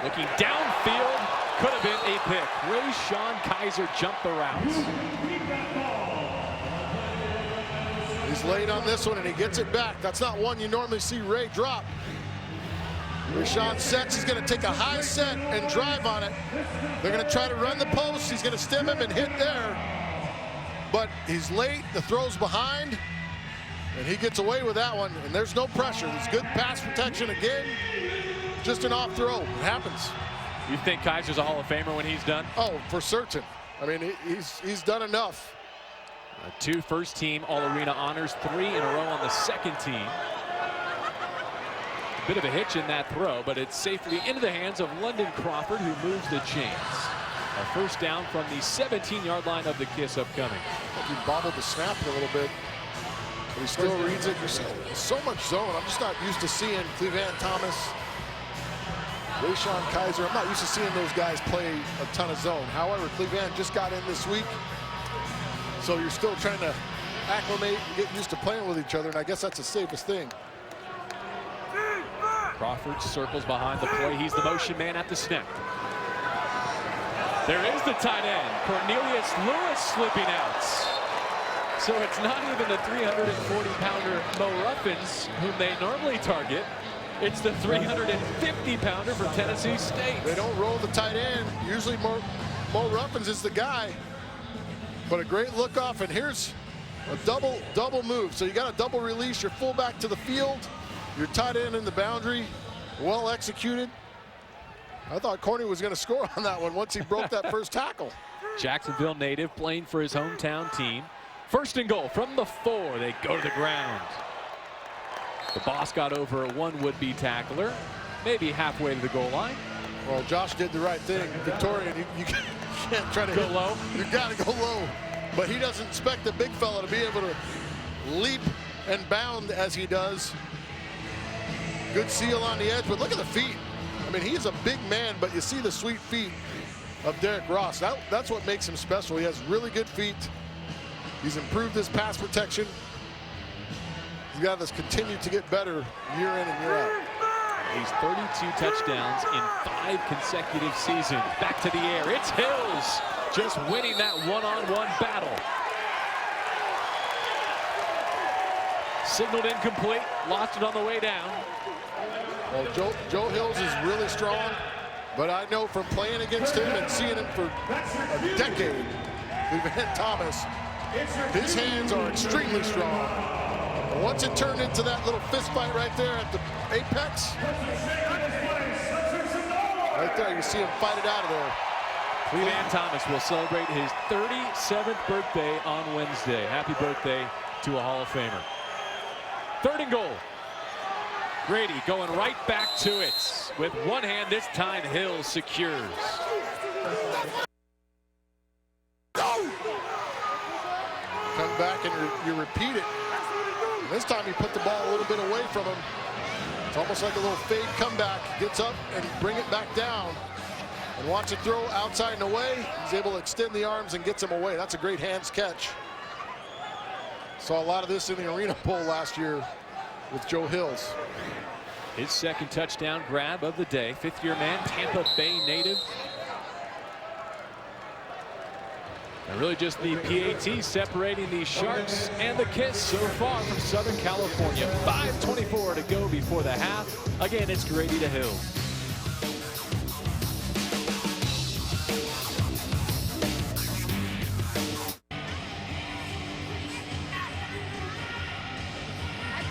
Looking downfield, could have been a pick. Rayshawn Kaiser jumped the route. He's late on this one and he gets it back. That's not one you normally see Ray drop. Rayshawn sets, he's going to take a high set and drive on it. They're going to try to run the post. He's going to stem him and hit there. But he's late, the throw's behind, and he gets away with that one, and there's no pressure. There's good pass protection again. Just an off throw. It happens. You think Kaiser's a Hall of Famer when he's done? Oh, for certain. I mean, he's done enough. 2 first-team All-Arena honors, 3 in a row on the second team. A bit of a hitch in that throw, but it's safely into the hands of London Crawford, who moves the chains. A first down from the 17-yard line of the Kiss upcoming. He bobbled the snap a little bit, but he still reads it. There's so much zone. I'm just not used to seeing Cleveland Thomas, Rayshawn Kaiser. I'm not used to seeing those guys play a ton of zone. However, Cleveland just got in this week, so you're still trying to acclimate and get used to playing with each other, and I guess that's the safest thing. Crawford circles behind the play. He's the motion man at the snap. There is the tight end, Cornelius Lewis, slipping out. So it's not even the 340-pounder Mo Ruffins, whom they normally target. It's the 350-pounder from Tennessee State. They don't roll the tight end. Usually Mo Ruffins is the guy. But a great look off, and here's a double move. So you got a double release your fullback to the field, your tight end in the boundary, well executed. I thought Corny was going to score on that one once he broke that first tackle. Jacksonville native playing for his hometown team. First and goal from the 4. They go to the ground. The boss got over one would-be tackler, maybe halfway to the goal line. Well, Josh did the right thing. Victorian, you can't try to go low. You got to go low. But he doesn't expect the big fella to be able to leap and bound as he does. Good seal on the edge, but look at the feet. I mean, he's a big man, but you see the sweet feet of Derek Ross. That's what makes him special. He has really good feet. He's improved his pass protection. He's got this continue to get better year in and year out. He's 32 touchdowns in 5 consecutive seasons. Back to the air. It's Hills just winning that one-on-one battle. Signaled incomplete. Lost it on the way down. Well, Joe Hills is really strong, but I know from playing against him and seeing him for a decade, Van Thomas, his hands are extremely strong. And once it turned into that little fist fight right there at the apex, right there, you see him fight it out of there. Van Thomas will celebrate his 37th birthday on Wednesday. Happy birthday to a Hall of Famer. Third and goal. Grady going right back to it. With one hand this time, Hill secures. Come back and you repeat it. And this time you put the ball a little bit away from him. It's almost like a little fade comeback. Gets up and bring it back down. And watch it throw outside and away. He's able to extend the arms and gets him away. That's a great hands catch. Saw a lot of this in the Arena Bowl last year with Joe Hills. His second touchdown grab of the day. Fifth-year man, Tampa Bay native. And really just the PAT separating the Sharks and the Kiss so far from Southern California. 5:24 to go before the half. Again, it's Grady to Hill.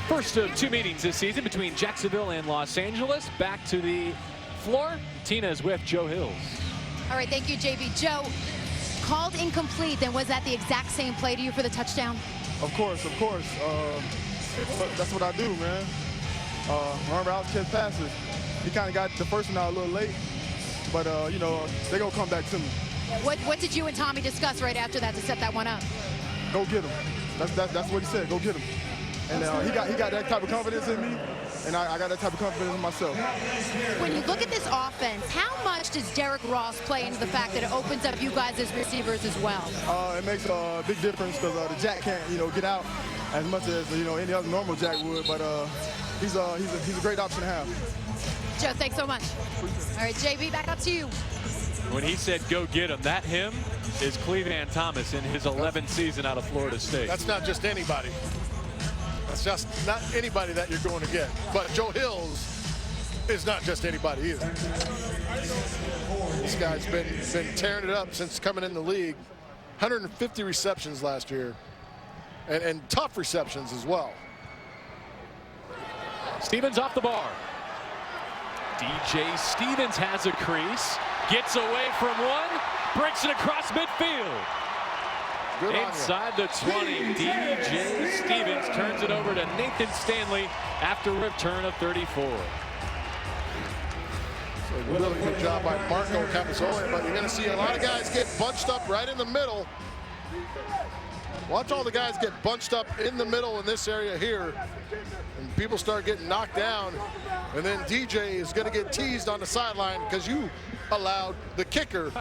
First of 2 meetings this season between Jacksonville and Los Angeles. Back to the floor. Tina is with Joe Hills. All right, thank you, JB. Joe, called incomplete, then was that the exact same play to you for the touchdown? Of course. That's what I do, man. Remember, I was catch passes. He kind of got the first one out a little late, but, you know, they're going to come back to me. What did you and Tommy discuss right after that to set that one up? Go get him. That's what he said, go get him. And he got that type of confidence in me, and I got that type of confidence in myself. When you look at this offense, how much does Derek Ross play into the fact that it opens up you guys as receivers as well? It makes a big difference because the Jack can't, get out as much as any other normal Jack would. But he's a great option to have. Joe, thanks so much. All right, JB, back up to you. When he said go get him, that him is Van Thomas in his 11th season out of Florida State. That's not just anybody. That's just not anybody that you're going to get. But Joe Hills is not just anybody either. This guy's been tearing it up since coming in the league. 150 receptions last year. And tough receptions as well. Stevens off the bar. DJ Stevens has a crease. Gets away from one. Breaks it across midfield. Good inside the 20, DJ Stevens turns it over to Nathan Stanley after a return of 34. So a really good job by Marco Capizoli, but you're going to see a lot of guys get bunched up right in the middle. Watch all the guys get bunched up in the middle in this area here. And people start getting knocked down. And then DJ is going to get teased on the sideline because you allowed the kicker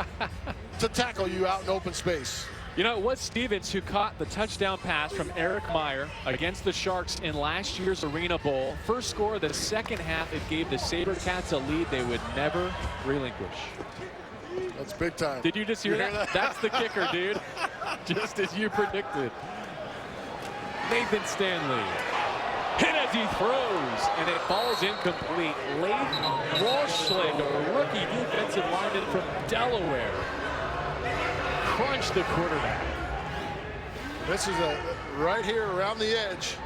to tackle you out in open space. You know, it was Stevens who caught the touchdown pass from Eric Meyer against the Sharks in last year's Arena Bowl. First score of the second half, it gave the SaberCats a lead they would never relinquish. That's big time. Did you just hear that? That's the kicker, dude. Just as you predicted. Nathan Stanley. Hit as he throws, and it falls incomplete. Leif Walschlag, a rookie defensive lineman from Delaware, crunched the quarterback. This is a right here around the edge.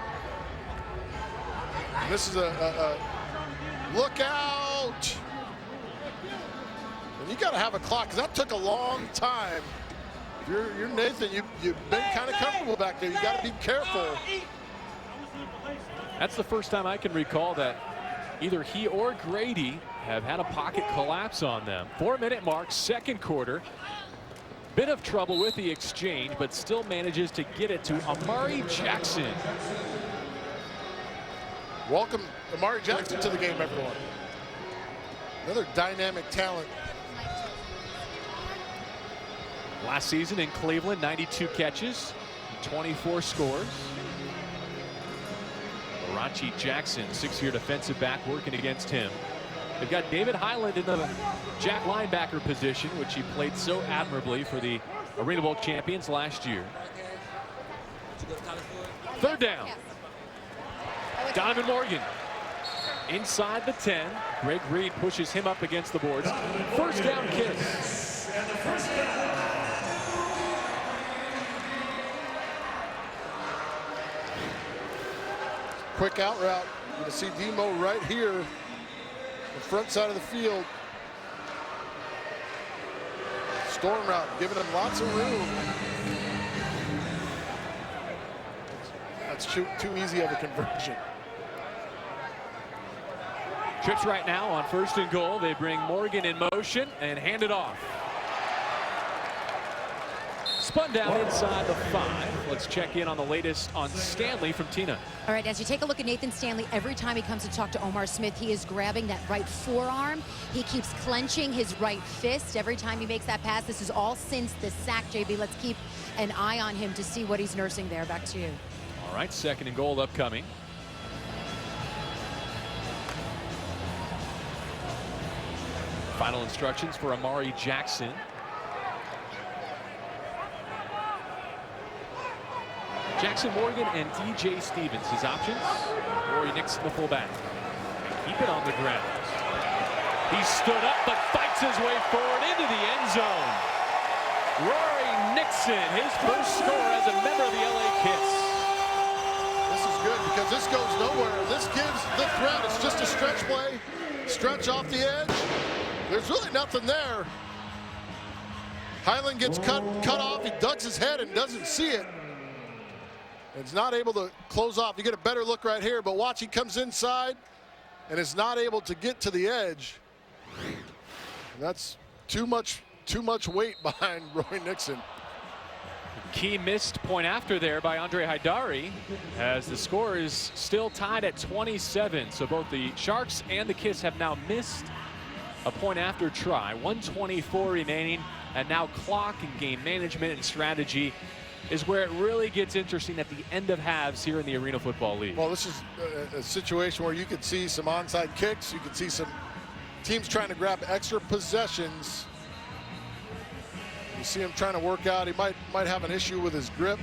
And this is a look out. And you got to have a clock, because that took a long time. If you're Nathan, you've been kind of comfortable back there. You got to be careful. That's the first time I can recall that either he or Grady have had a pocket collapse on them. 4-minute mark, second quarter. Bit of trouble with the exchange, but still manages to get it to Amari Jackson. Welcome Amari Jackson to the game, everyone. Another dynamic talent. Last season in Cleveland, 92 catches, 24 scores. Amari Jackson, 6-year defensive back, working against him. They've got David Highland in the jack linebacker position, which he played so admirably for the Arena Bowl champions last year. Third down. Donovan Morgan inside the 10. Greg Reed pushes him up against the boards. First down kiss. Quick out route. You're going to see Demo right here, the front side of the field. Storm route, giving him lots of room. That's too easy of a conversion. Trips right now on 1st and goal. They bring Morgan in motion and hand it off. Spun down inside the 5. Let's check in on the latest on Stanley from Tina. All right, as you take a look at Nathan Stanley, every time he comes to talk to Omar Smith, he is grabbing that right forearm. He keeps clenching his right fist every time he makes that pass. This is all since the sack, JB. Let's keep an eye on him to see what he's nursing there. Back to you. All right, 2nd and goal upcoming. Final instructions for Amari Jackson. Jackson Morgan and DJ Stevens, his options. Rory Nixon, the fullback. Keep it on the ground. He stood up but fights his way forward into the end zone. Rory Nixon, his first score as a member of the LA Kiss. This is good because this goes nowhere. This gives the threat. It's just a stretch play. Stretch off the edge. There's really nothing there. Highland gets cut off. He ducks his head and doesn't see it. It's not able to close off. You get a better look right here, but watch, he comes inside and is not able to get to the edge. That's too much weight behind Roy Nixon. Key missed point after there by Andre Haidari, as the score is still tied at 27. So both the Sharks and the Kiss have now missed a point after try. 1:24 remaining, and now clock and game management and strategy is where it really gets interesting at the end of halves here in the Arena Football League. Well, this is a situation where you could see some onside kicks. You could see some teams trying to grab extra possessions. You see him trying to work out. He might have an issue with his grip.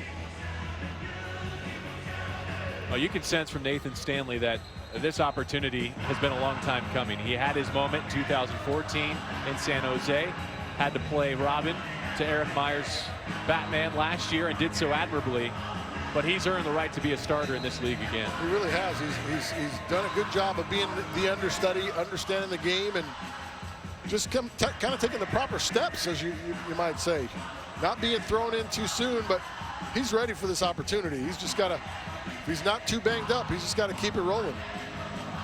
Well, you can sense from Nathan Stanley that this opportunity has been a long time coming. He had his moment in 2014 in San Jose, had to play Robin to Eric Meyer's Batman last year and did so admirably, but he's earned the right to be a starter in this league again. He really has. He's done a good job of being the understudy, understanding the game, and just kind of taking the proper steps, as you might say. Not being thrown in too soon, but he's ready for this opportunity. He's just got to, if he's not too banged up, he's just got to keep it rolling.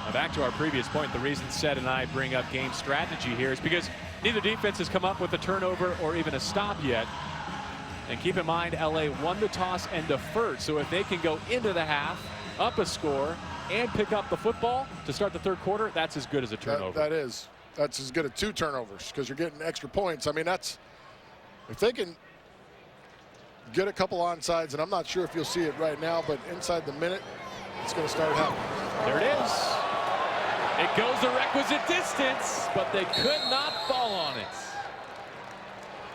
Now back to our previous point, the reason Seth and I bring up game strategy here is because neither defense has come up with a turnover or even a stop yet. And keep in mind, LA won the toss and deferred. So if they can go into the half, up a score, and pick up the football to start the third quarter, that's as good as a turnover. That's as good as 2 turnovers, because you're getting extra points. I mean, that's, if they can get a couple onsides, and I'm not sure if you'll see it right now, but inside the minute, it's going to start happening. There it is. It goes the requisite distance, but they could not fall on it.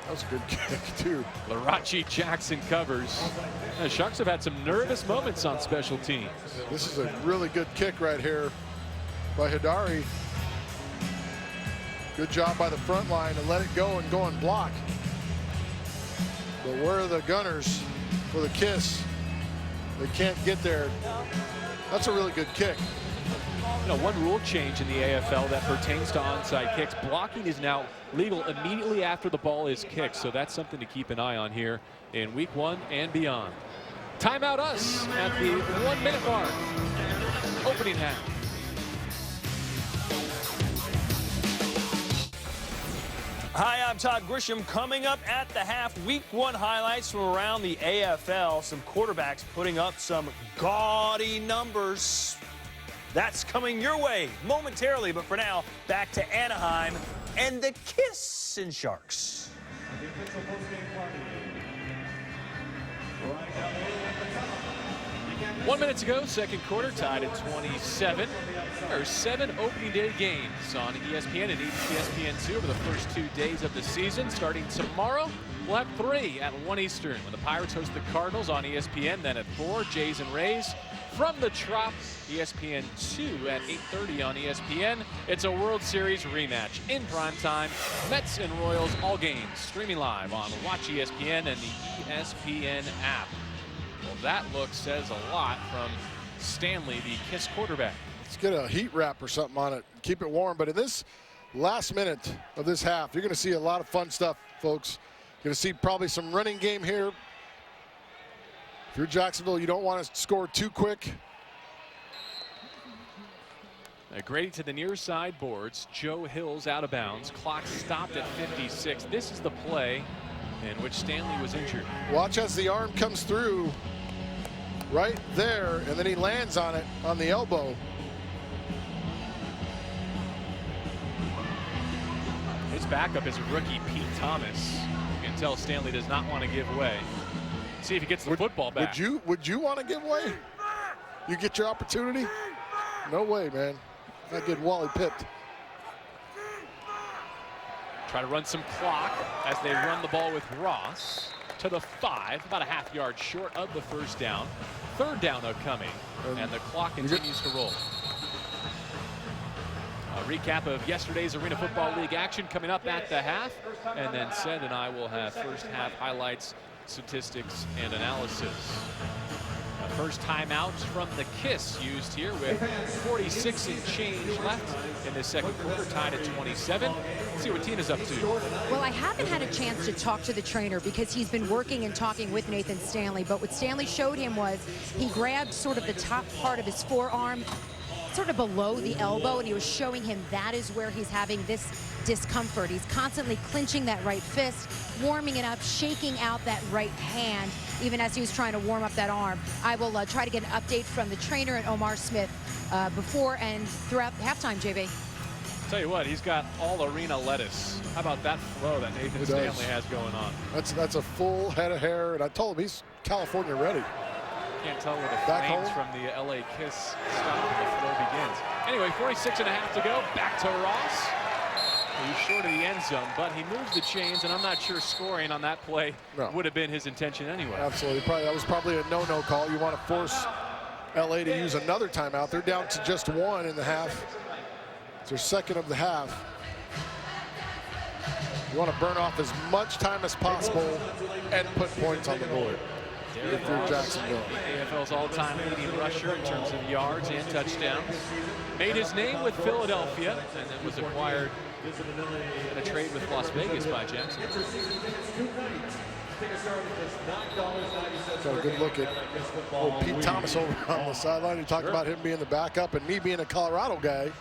That was a good kick, too. Larachi Jackson covers. The Sharks have had some nervous moments on special teams. This is a really good kick right here by Hidari. Good job by the front line to let it go and go and block. But where are the gunners for the kiss? They can't get there. That's a really good kick. You know, one rule change in the AFL that pertains to onside kicks. Blocking is now legal immediately after the ball is kicked, so that's something to keep an eye on here in week 1 and beyond. Timeout us at the 1 minute mark. Opening half. Hi, I'm Todd Grisham. Coming up at the half, week 1 highlights from around the AFL. Some quarterbacks putting up some gaudy numbers. That's coming your way momentarily, but for now, back to Anaheim and the Kissin' Sharks. 1 minute to go, second quarter, tied at 27. There are 7 opening day games on ESPN and ESPN2 over the first 2 days of the season. Starting tomorrow, we'll have 3 at 1 Eastern when the Pirates host the Cardinals on ESPN. Then at 4, Jays and Rays from the Trop, ESPN2 at 8:30 on ESPN. It's a World Series rematch in prime time. Mets and Royals, all games streaming live on Watch ESPN and the ESPN app. Well, that look says a lot from Stanley, the Kiss quarterback. Let's get a heat wrap or something on it. Keep it warm. But in this last minute of this half, you're going to see a lot of fun stuff, folks. You're going to see probably some running game here. If you're Jacksonville, you don't want to score too quick. Grady to the near side boards. Joe Hill's out of bounds. Clock stopped at 56. This is the play in which Stanley was injured. Watch as the arm comes through right there, and then he lands on it on the elbow. His backup is rookie Pete Thomas. You can tell Stanley does not want to give way. See if he gets the football back. Would you want to give way? You get your opportunity? No way, man. Not get Wally pipped. Try to run some clock as they run the ball with Ross to the 5, about a half-yard short of the first down. Third down upcoming, and the clock continues to roll. A recap of yesterday's Arena Football League action coming up at the half, and then Seth and I will have first half highlights, statistics, and analysis. First timeout from the Kiss used here with 46 and change left in the second quarter, tied at 27. Let's see what Tina's up to. Well, I haven't had a chance to talk to the trainer because he's been working and talking with Nathan Stanley, but what Stanley showed him was he grabbed sort of the top part of his forearm, sort of below the elbow, and he was showing him that is where he's having this discomfort. He's constantly clinching that right fist, warming it up, shaking out that right hand, even as he was trying to warm up that arm. I will try to get an update from the trainer and Omar Smith before and throughout halftime, JB. Tell you what, he's got all arena lettuce. How about that flow that Nathan Stanley has going on? That's a full head of hair, and I told him he's California ready. Can't tell where the flames from the LA Kiss stop and the flow begins. Anyway, 46 and a half to go. Back to Ross. He's short of the end zone, but he moves the chains, and I'm not sure scoring on that play would have been his intention anyway. Absolutely. That was probably a no-no call. You want to force LA to use another timeout. They're down to just 1 in the half. It's their second of the half. You want to burn off as much time as possible and put points on the board. If you're Jacksonville. The AFL's all-time leading rusher in terms of yards and touchdowns. Made his name with Philadelphia and then was acquired in a trade with Las Vegas by Jacksonville. Got a good look at old Pete Thomas over on the sideline. You talked about him being the backup and me being a Colorado guy.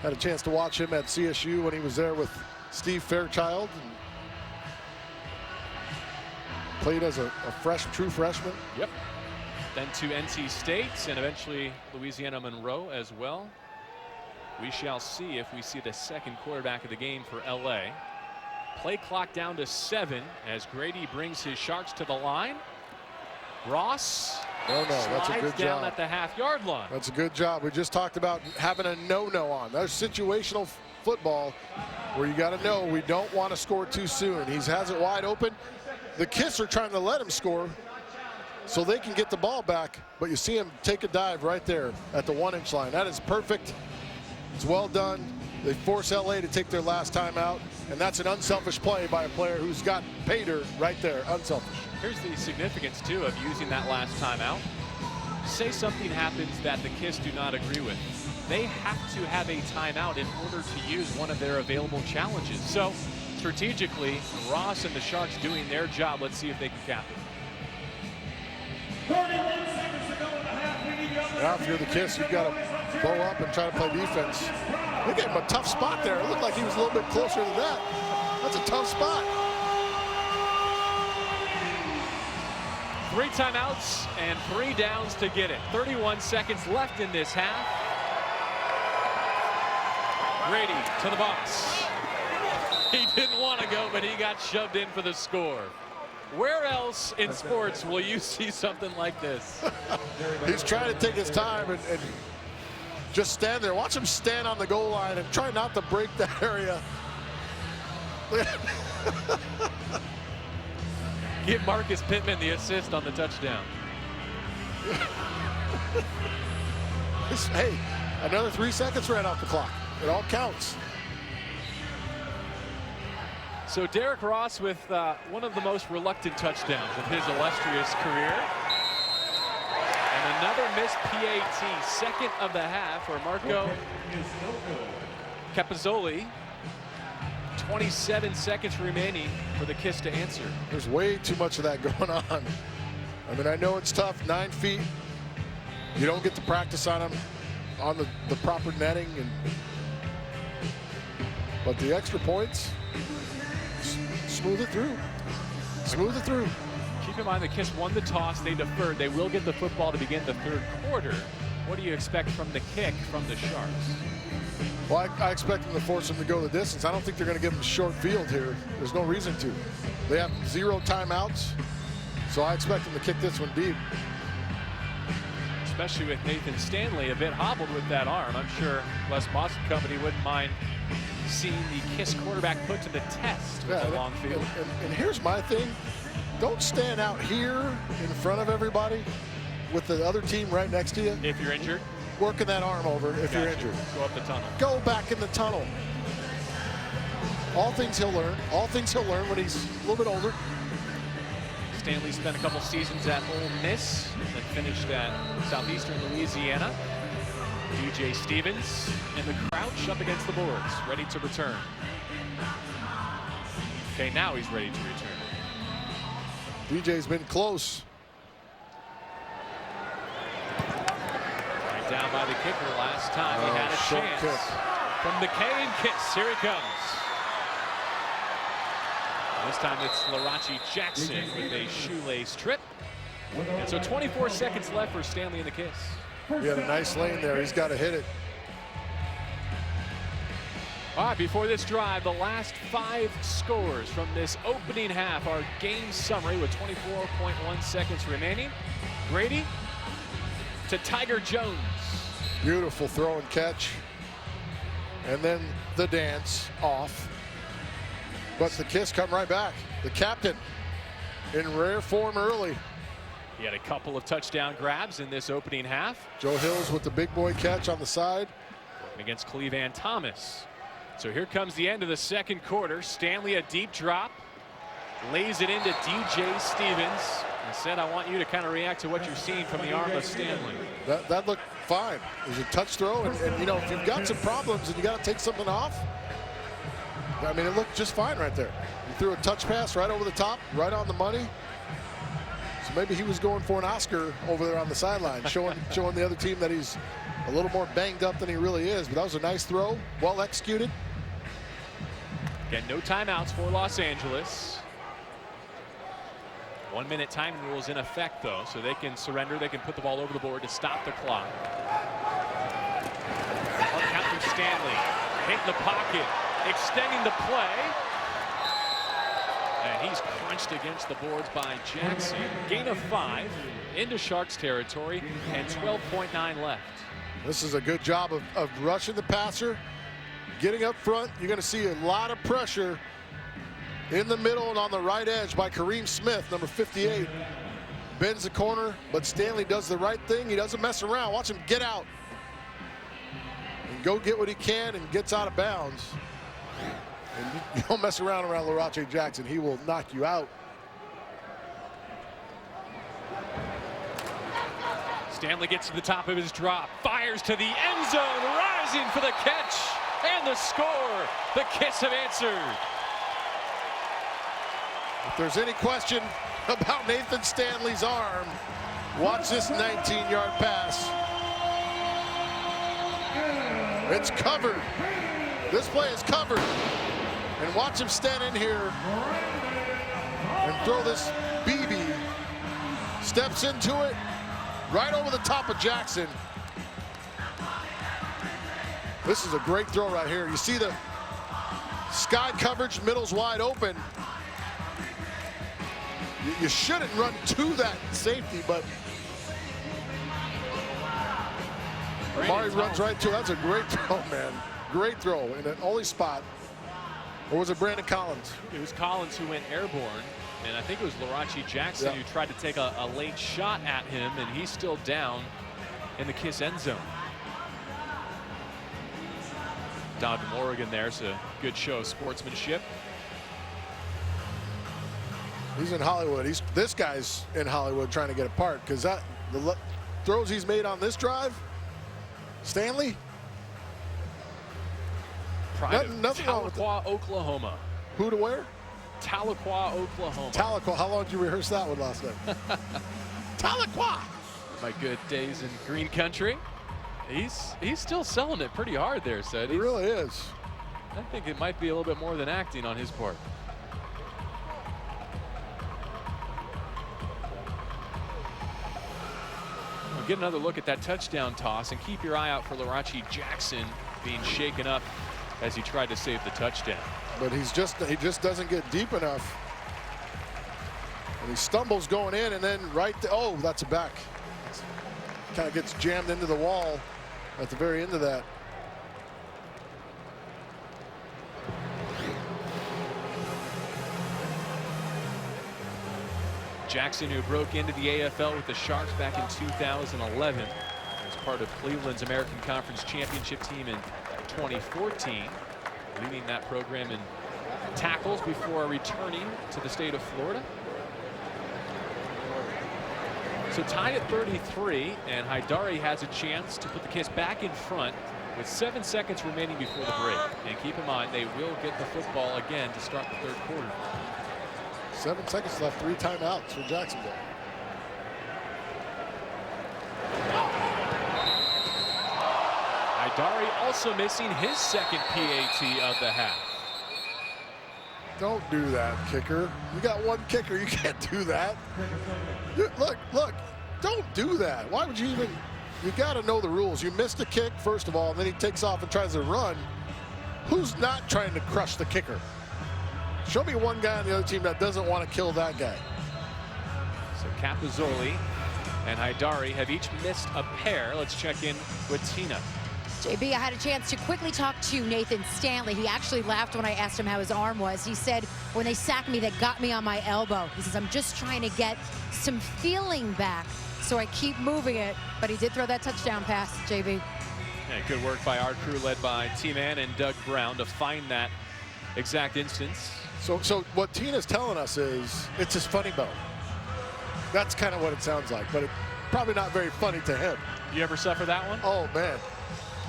Had a chance to watch him at CSU when he was there with Steve Fairchild. And played as a true freshman. Yep. Then to NC State and eventually Louisiana Monroe as well. We shall see if we see the second quarterback of the game for LA. Play clock down to 7 as Grady brings his Sharks to the line. Ross that's a good down at the half-yard line. That's a good job. We just talked about having a no-no on. There's situational football where you got to know we don't want to score too soon. He has it wide open. The Kiss are trying to let him score so they can get the ball back, but you see him take a dive right there at the 1-inch line. That is perfect. It's well done. They force LA to take their last timeout, and that's an unselfish play by a player who's got Pater right there, unselfish. Here's the significance, too, of using that last timeout. Say something happens that the Kiss do not agree with. They have to have a timeout in order to use one of their available challenges. So, strategically, Ross and the Sharks doing their job. Let's see if they can cap it. Now, if you're the Kiss, you've got to bow up and try to play defense. They gave him a tough spot there. It looked like he was a little bit closer to that. That's a tough spot. 3 timeouts and 3 downs to get it. 31 seconds left in this half. Grady to the box. He didn't want to go, but he got shoved in for the score. Where else in sports will you see something like this? He's trying to take his time and just stand there. Watch him stand on the goal line and try not to break that area. Give Marcus Pittman the assist on the touchdown. Hey, another 3 seconds ran off the clock. It all counts. So Derek Ross with one of the most reluctant touchdowns of his illustrious career. And another missed PAT, second of the half for Marco Capozzoli. 27 seconds remaining for the Kiss to answer. There's way too much of that going on. I mean, I know it's tough, 9 feet. You don't get to practice on them on the proper netting, but the extra points, smooth it through. Smooth it through. Keep in mind the Kiss won the toss, they deferred. They will get the football to begin the third quarter. What do you expect from the kick from the Sharks? Well, I expect them to force them to go the distance. I don't think they're going to give them a short field here. There's no reason to. They have 0 timeouts, so I expect them to kick this one deep. Especially with Nathan Stanley a bit hobbled with that arm. I'm sure Les Moss and company wouldn't mind seeing the Kiss quarterback put to the test with a long field. And here's my thing. Don't stand out here in front of everybody with the other team right next to you. If you're injured. Working that arm over if you're injured. Go up the tunnel. Go back in the tunnel. All things he'll learn. All things he'll learn when he's a little bit older. Stanley spent a couple seasons at Ole Miss and finished at Southeastern Louisiana. DJ Stevens in the crouch up against the boards, ready to return. Okay, now he's ready to return. DJ's been close. Right down by the kicker last time he had a chance. Kick. From the K and Kiss, here he comes. This time it's Larachi Jackson with a shoelace trip. And so 24 seconds left for Stanley and the Kiss. He had a nice lane there. He's got to hit it. All right, before this drive, the last 5 scores from this opening half. Our game summary with 24.1 seconds remaining. Grady to Tiger Jones. Beautiful throw and catch. And then the dance off. But the Kiss come right back. The captain in rare form early. He had a couple of touchdown grabs in this opening half. Joe Hills with the big boy catch on the side. Against Cleveland Thomas. So here comes the end of the second quarter. Stanley a deep drop. Lays it into DJ Stevens. And said, I want you to kind of react to what you're seeing from the arm of Stanley. That looked fine. It was a touch throw. And you know, if you've got some problems and you got to take something off, I mean, it looked just fine right there. He threw a touch pass right over the top, right on the money. So maybe he was going for an Oscar over there on the sideline, showing the other team that he's a little more banged up than he really is. But that was a nice throw, well executed. Again, no timeouts for Los Angeles. 1 minute time rule is in effect, though, so they can surrender. They can put the ball over the board to stop the clock. Hard count from Stanley. Hit in the pocket, extending the play. And he's crunched against the boards by Jackson. Gain of 5 into Sharks territory and 12.9 left. This is a good job of rushing the passer getting up front. You're going to see a lot of pressure in the middle and on the right edge by Kareem Smith, number 58. Bends the corner, but Stanley does the right thing. He doesn't mess around. Watch him get out and go get what he can, and gets out of bounds. And you don't mess around Larache Jackson. He will knock you out. Stanley gets to the top of his drop, fires to the end zone, rising for the catch and the score. The Kiss have answered. If there's any question about Nathan Stanley's arm, watch this 19-yard pass. It's covered. This play is covered. And watch him stand in here and throw this BB. Steps into it, right over the top of Jackson. This is a great throw right here. You see the sky coverage, middle's wide open. You shouldn't run to that safety, but Amari runs right to it. That's a great throw, man. Great throw in an only spot. Or was it Brandon Collins? It was Collins who went airborne, and I think it was Larache Jackson who tried to take a late shot at him, and he's still down in the Kiss end zone. Down to Morgan there, so a good show of sportsmanship. He's in Hollywood. This guy's in Hollywood trying to get a part, because the throws he's made on this drive, Stanley. Pride of Tahlequah, Oklahoma. Who to where? Tahlequah, Oklahoma. Tahlequah. How long did you rehearse that one last night? Tahlequah. My good days in green country. He's still selling it pretty hard there, Sid. He really is. I think it might be a little bit more than acting on his part. We'll get another look at that touchdown toss, and keep your eye out for Larache Jackson being shaken up as he tried to save the touchdown. But he just doesn't get deep enough. And he stumbles going in, and then oh, that's a back. Kind of gets jammed into the wall at the very end of that. Jackson, who broke into the AFL with the Sharks back in 2011, as part of Cleveland's American Conference Championship team in 2014, leading that program in tackles before returning to the state of Florida. So tied at 33, and Haidari has a chance to put the Kiss back in front with 7 seconds remaining before the break. And keep in mind, they will get the football again to start the third quarter. 7 seconds left, 3 timeouts for Jacksonville. Haidari also missing his second PAT of the half. Don't do that, kicker. You got one kicker. You can't do that. Look, don't do that. Why would you even? You got to know the rules. You missed a kick, first of all, and then he takes off and tries to run. Who's not trying to crush the kicker? Show me one guy on the other team that doesn't want to kill that guy. So Capozzoli and Haidari have each missed a pair. Let's check in with Tina. JB, I had a chance to quickly talk to Nathan Stanley. He actually laughed when I asked him how his arm was. He said, when they sacked me, they got me on my elbow. He says, I'm just trying to get some feeling back, so I keep moving it. But he did throw that touchdown pass, JB. Yeah, good work by our crew led by T-Man and Doug Brown to find that exact instance. So what Tina's telling us is it's his funny bone. That's kind of what it sounds like, but it's probably not very funny to him. You ever suffer that one? Oh, man.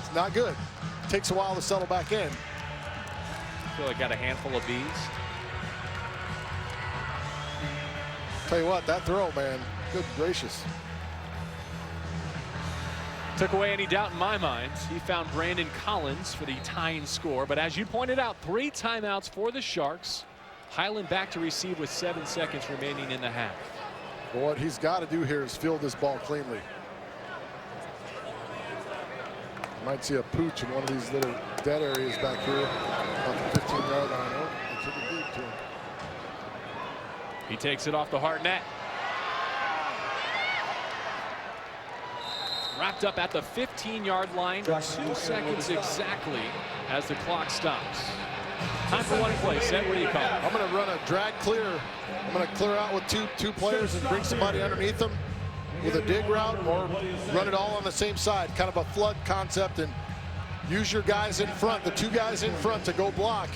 It's not good. It takes a while to settle back in. I feel like I got a handful of bees. Tell you what, that throw, man, good gracious. Took away any doubt in my mind. He found Brandon Collins for the tying score. But as you pointed out, 3 timeouts for the Sharks. Highland back to receive with 7 seconds remaining in the half. What he's got to do here is field this ball cleanly. Might see a pooch in one of these little dead areas back here about the 15-yard line. Oh, they took it deep to him. He takes it off the hard net. wrapped up at the 15-yard line. 2 seconds exactly as the clock stops. Time for one play. Set, what do you call it? I'm going to run a drag clear. I'm going to clear out with two players and bring somebody underneath them with a dig route, or run it all on the same side, kind of a flood concept, and use your guys in front, the 2 guys in front, to go block.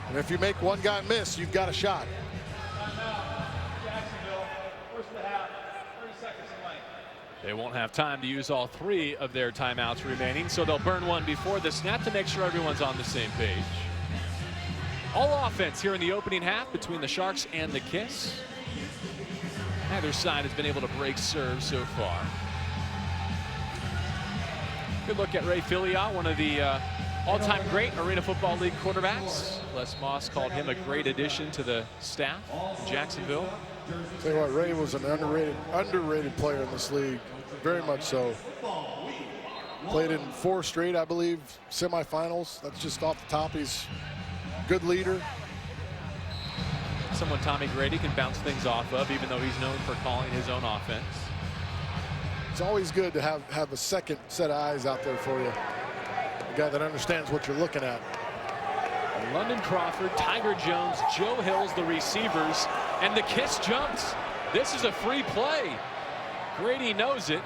And if you make one guy miss, you've got a shot. Jacksonville, first of the half, 30 seconds in lane. They won't have time to use all 3 of their timeouts remaining, so they'll burn one before the snap to make sure everyone's on the same page. All offense here in the opening half between the Sharks and the Kiss. Neither side has been able to break serves so far. Good look at Ray Filliot, one of the all-time great Arena Football League quarterbacks. Les Moss called him a great addition to the staff in Jacksonville. Tell you what, Ray was an underrated player in this league, very much so. Played in 4 straight, I believe, semifinals. That's just off the top. He's a good leader. Someone Tommy Grady can bounce things off of, even though he's known for calling his own offense. It's always good to have a second set of eyes out there for you. A guy that understands what you're looking at. London Crawford, Tiger Jones, Joe Hills, the receivers, and the Kiss jumps. This is a free play. Grady knows it,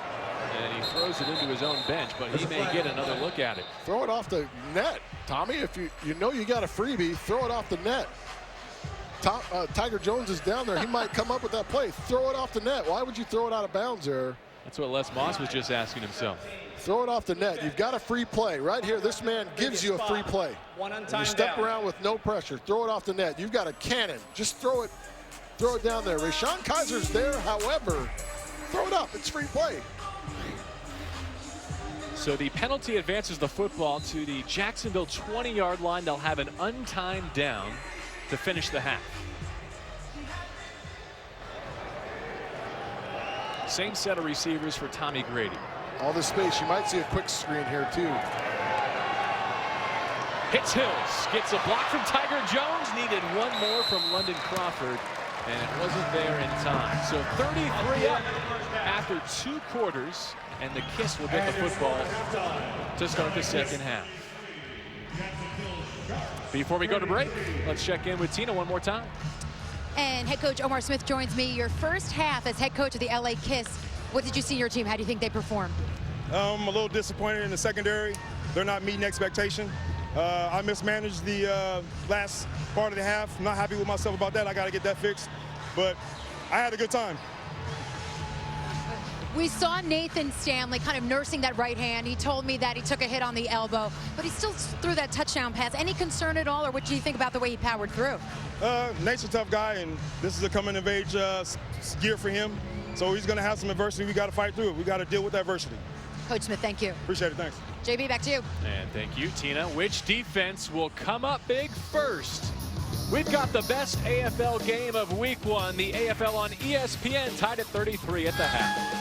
and he throws it into his own bench, but he may get another look at it. Throw it off the net, Tommy. If you know you got a freebie, throw it off the net. Tiger Jones is down there. He might come up with that play. Throw it off the net. Why would you throw it out of bounds there? That's what Les Moss was just asking himself. Throw it off the net. You've got a free play right here. This man gives you a free play. You step around with no pressure. Throw it off the net. You've got a cannon. Just throw it down there. Rashawn Kaiser's there. However, throw it up. It's free play. So the penalty advances the football to the Jacksonville 20-yard line. They'll have an untimed down to finish the half. Same set of receivers for Tommy Grady. All this space. You might see a quick screen here too. Hits Hills, gets a block from Tiger Jones, needed one more from London Crawford, and it wasn't there in time. So 33 up after 2 quarters, and the Kiss will get the football to start the second half. Before we go to break, let's check in with Tina one more time. And head coach Omar Smith joins me. Your first half as head coach of the LA Kiss. What did you see in your team? How do you think they performed? I'm a little disappointed in the secondary. They're not meeting expectation. I mismanaged the last part of the half. I'm not happy with myself about that. I got to get that fixed. But I had a good time. We saw Nathan Stanley kind of nursing that right hand. He told me that he took a hit on the elbow, but he still threw that touchdown pass. Any concern at all, or what do you think about the way he powered through? Nate's a tough guy, and this is a coming-of-age year for him. So he's going to have some adversity. We got to fight through it. We got to deal with adversity. Coach Smith, thank you. Appreciate it. Thanks. JB, back to you. And thank you, Tina. Which defense will come up big first? We've got the best AFL game of week 1. The AFL on ESPN tied at 33 at the half.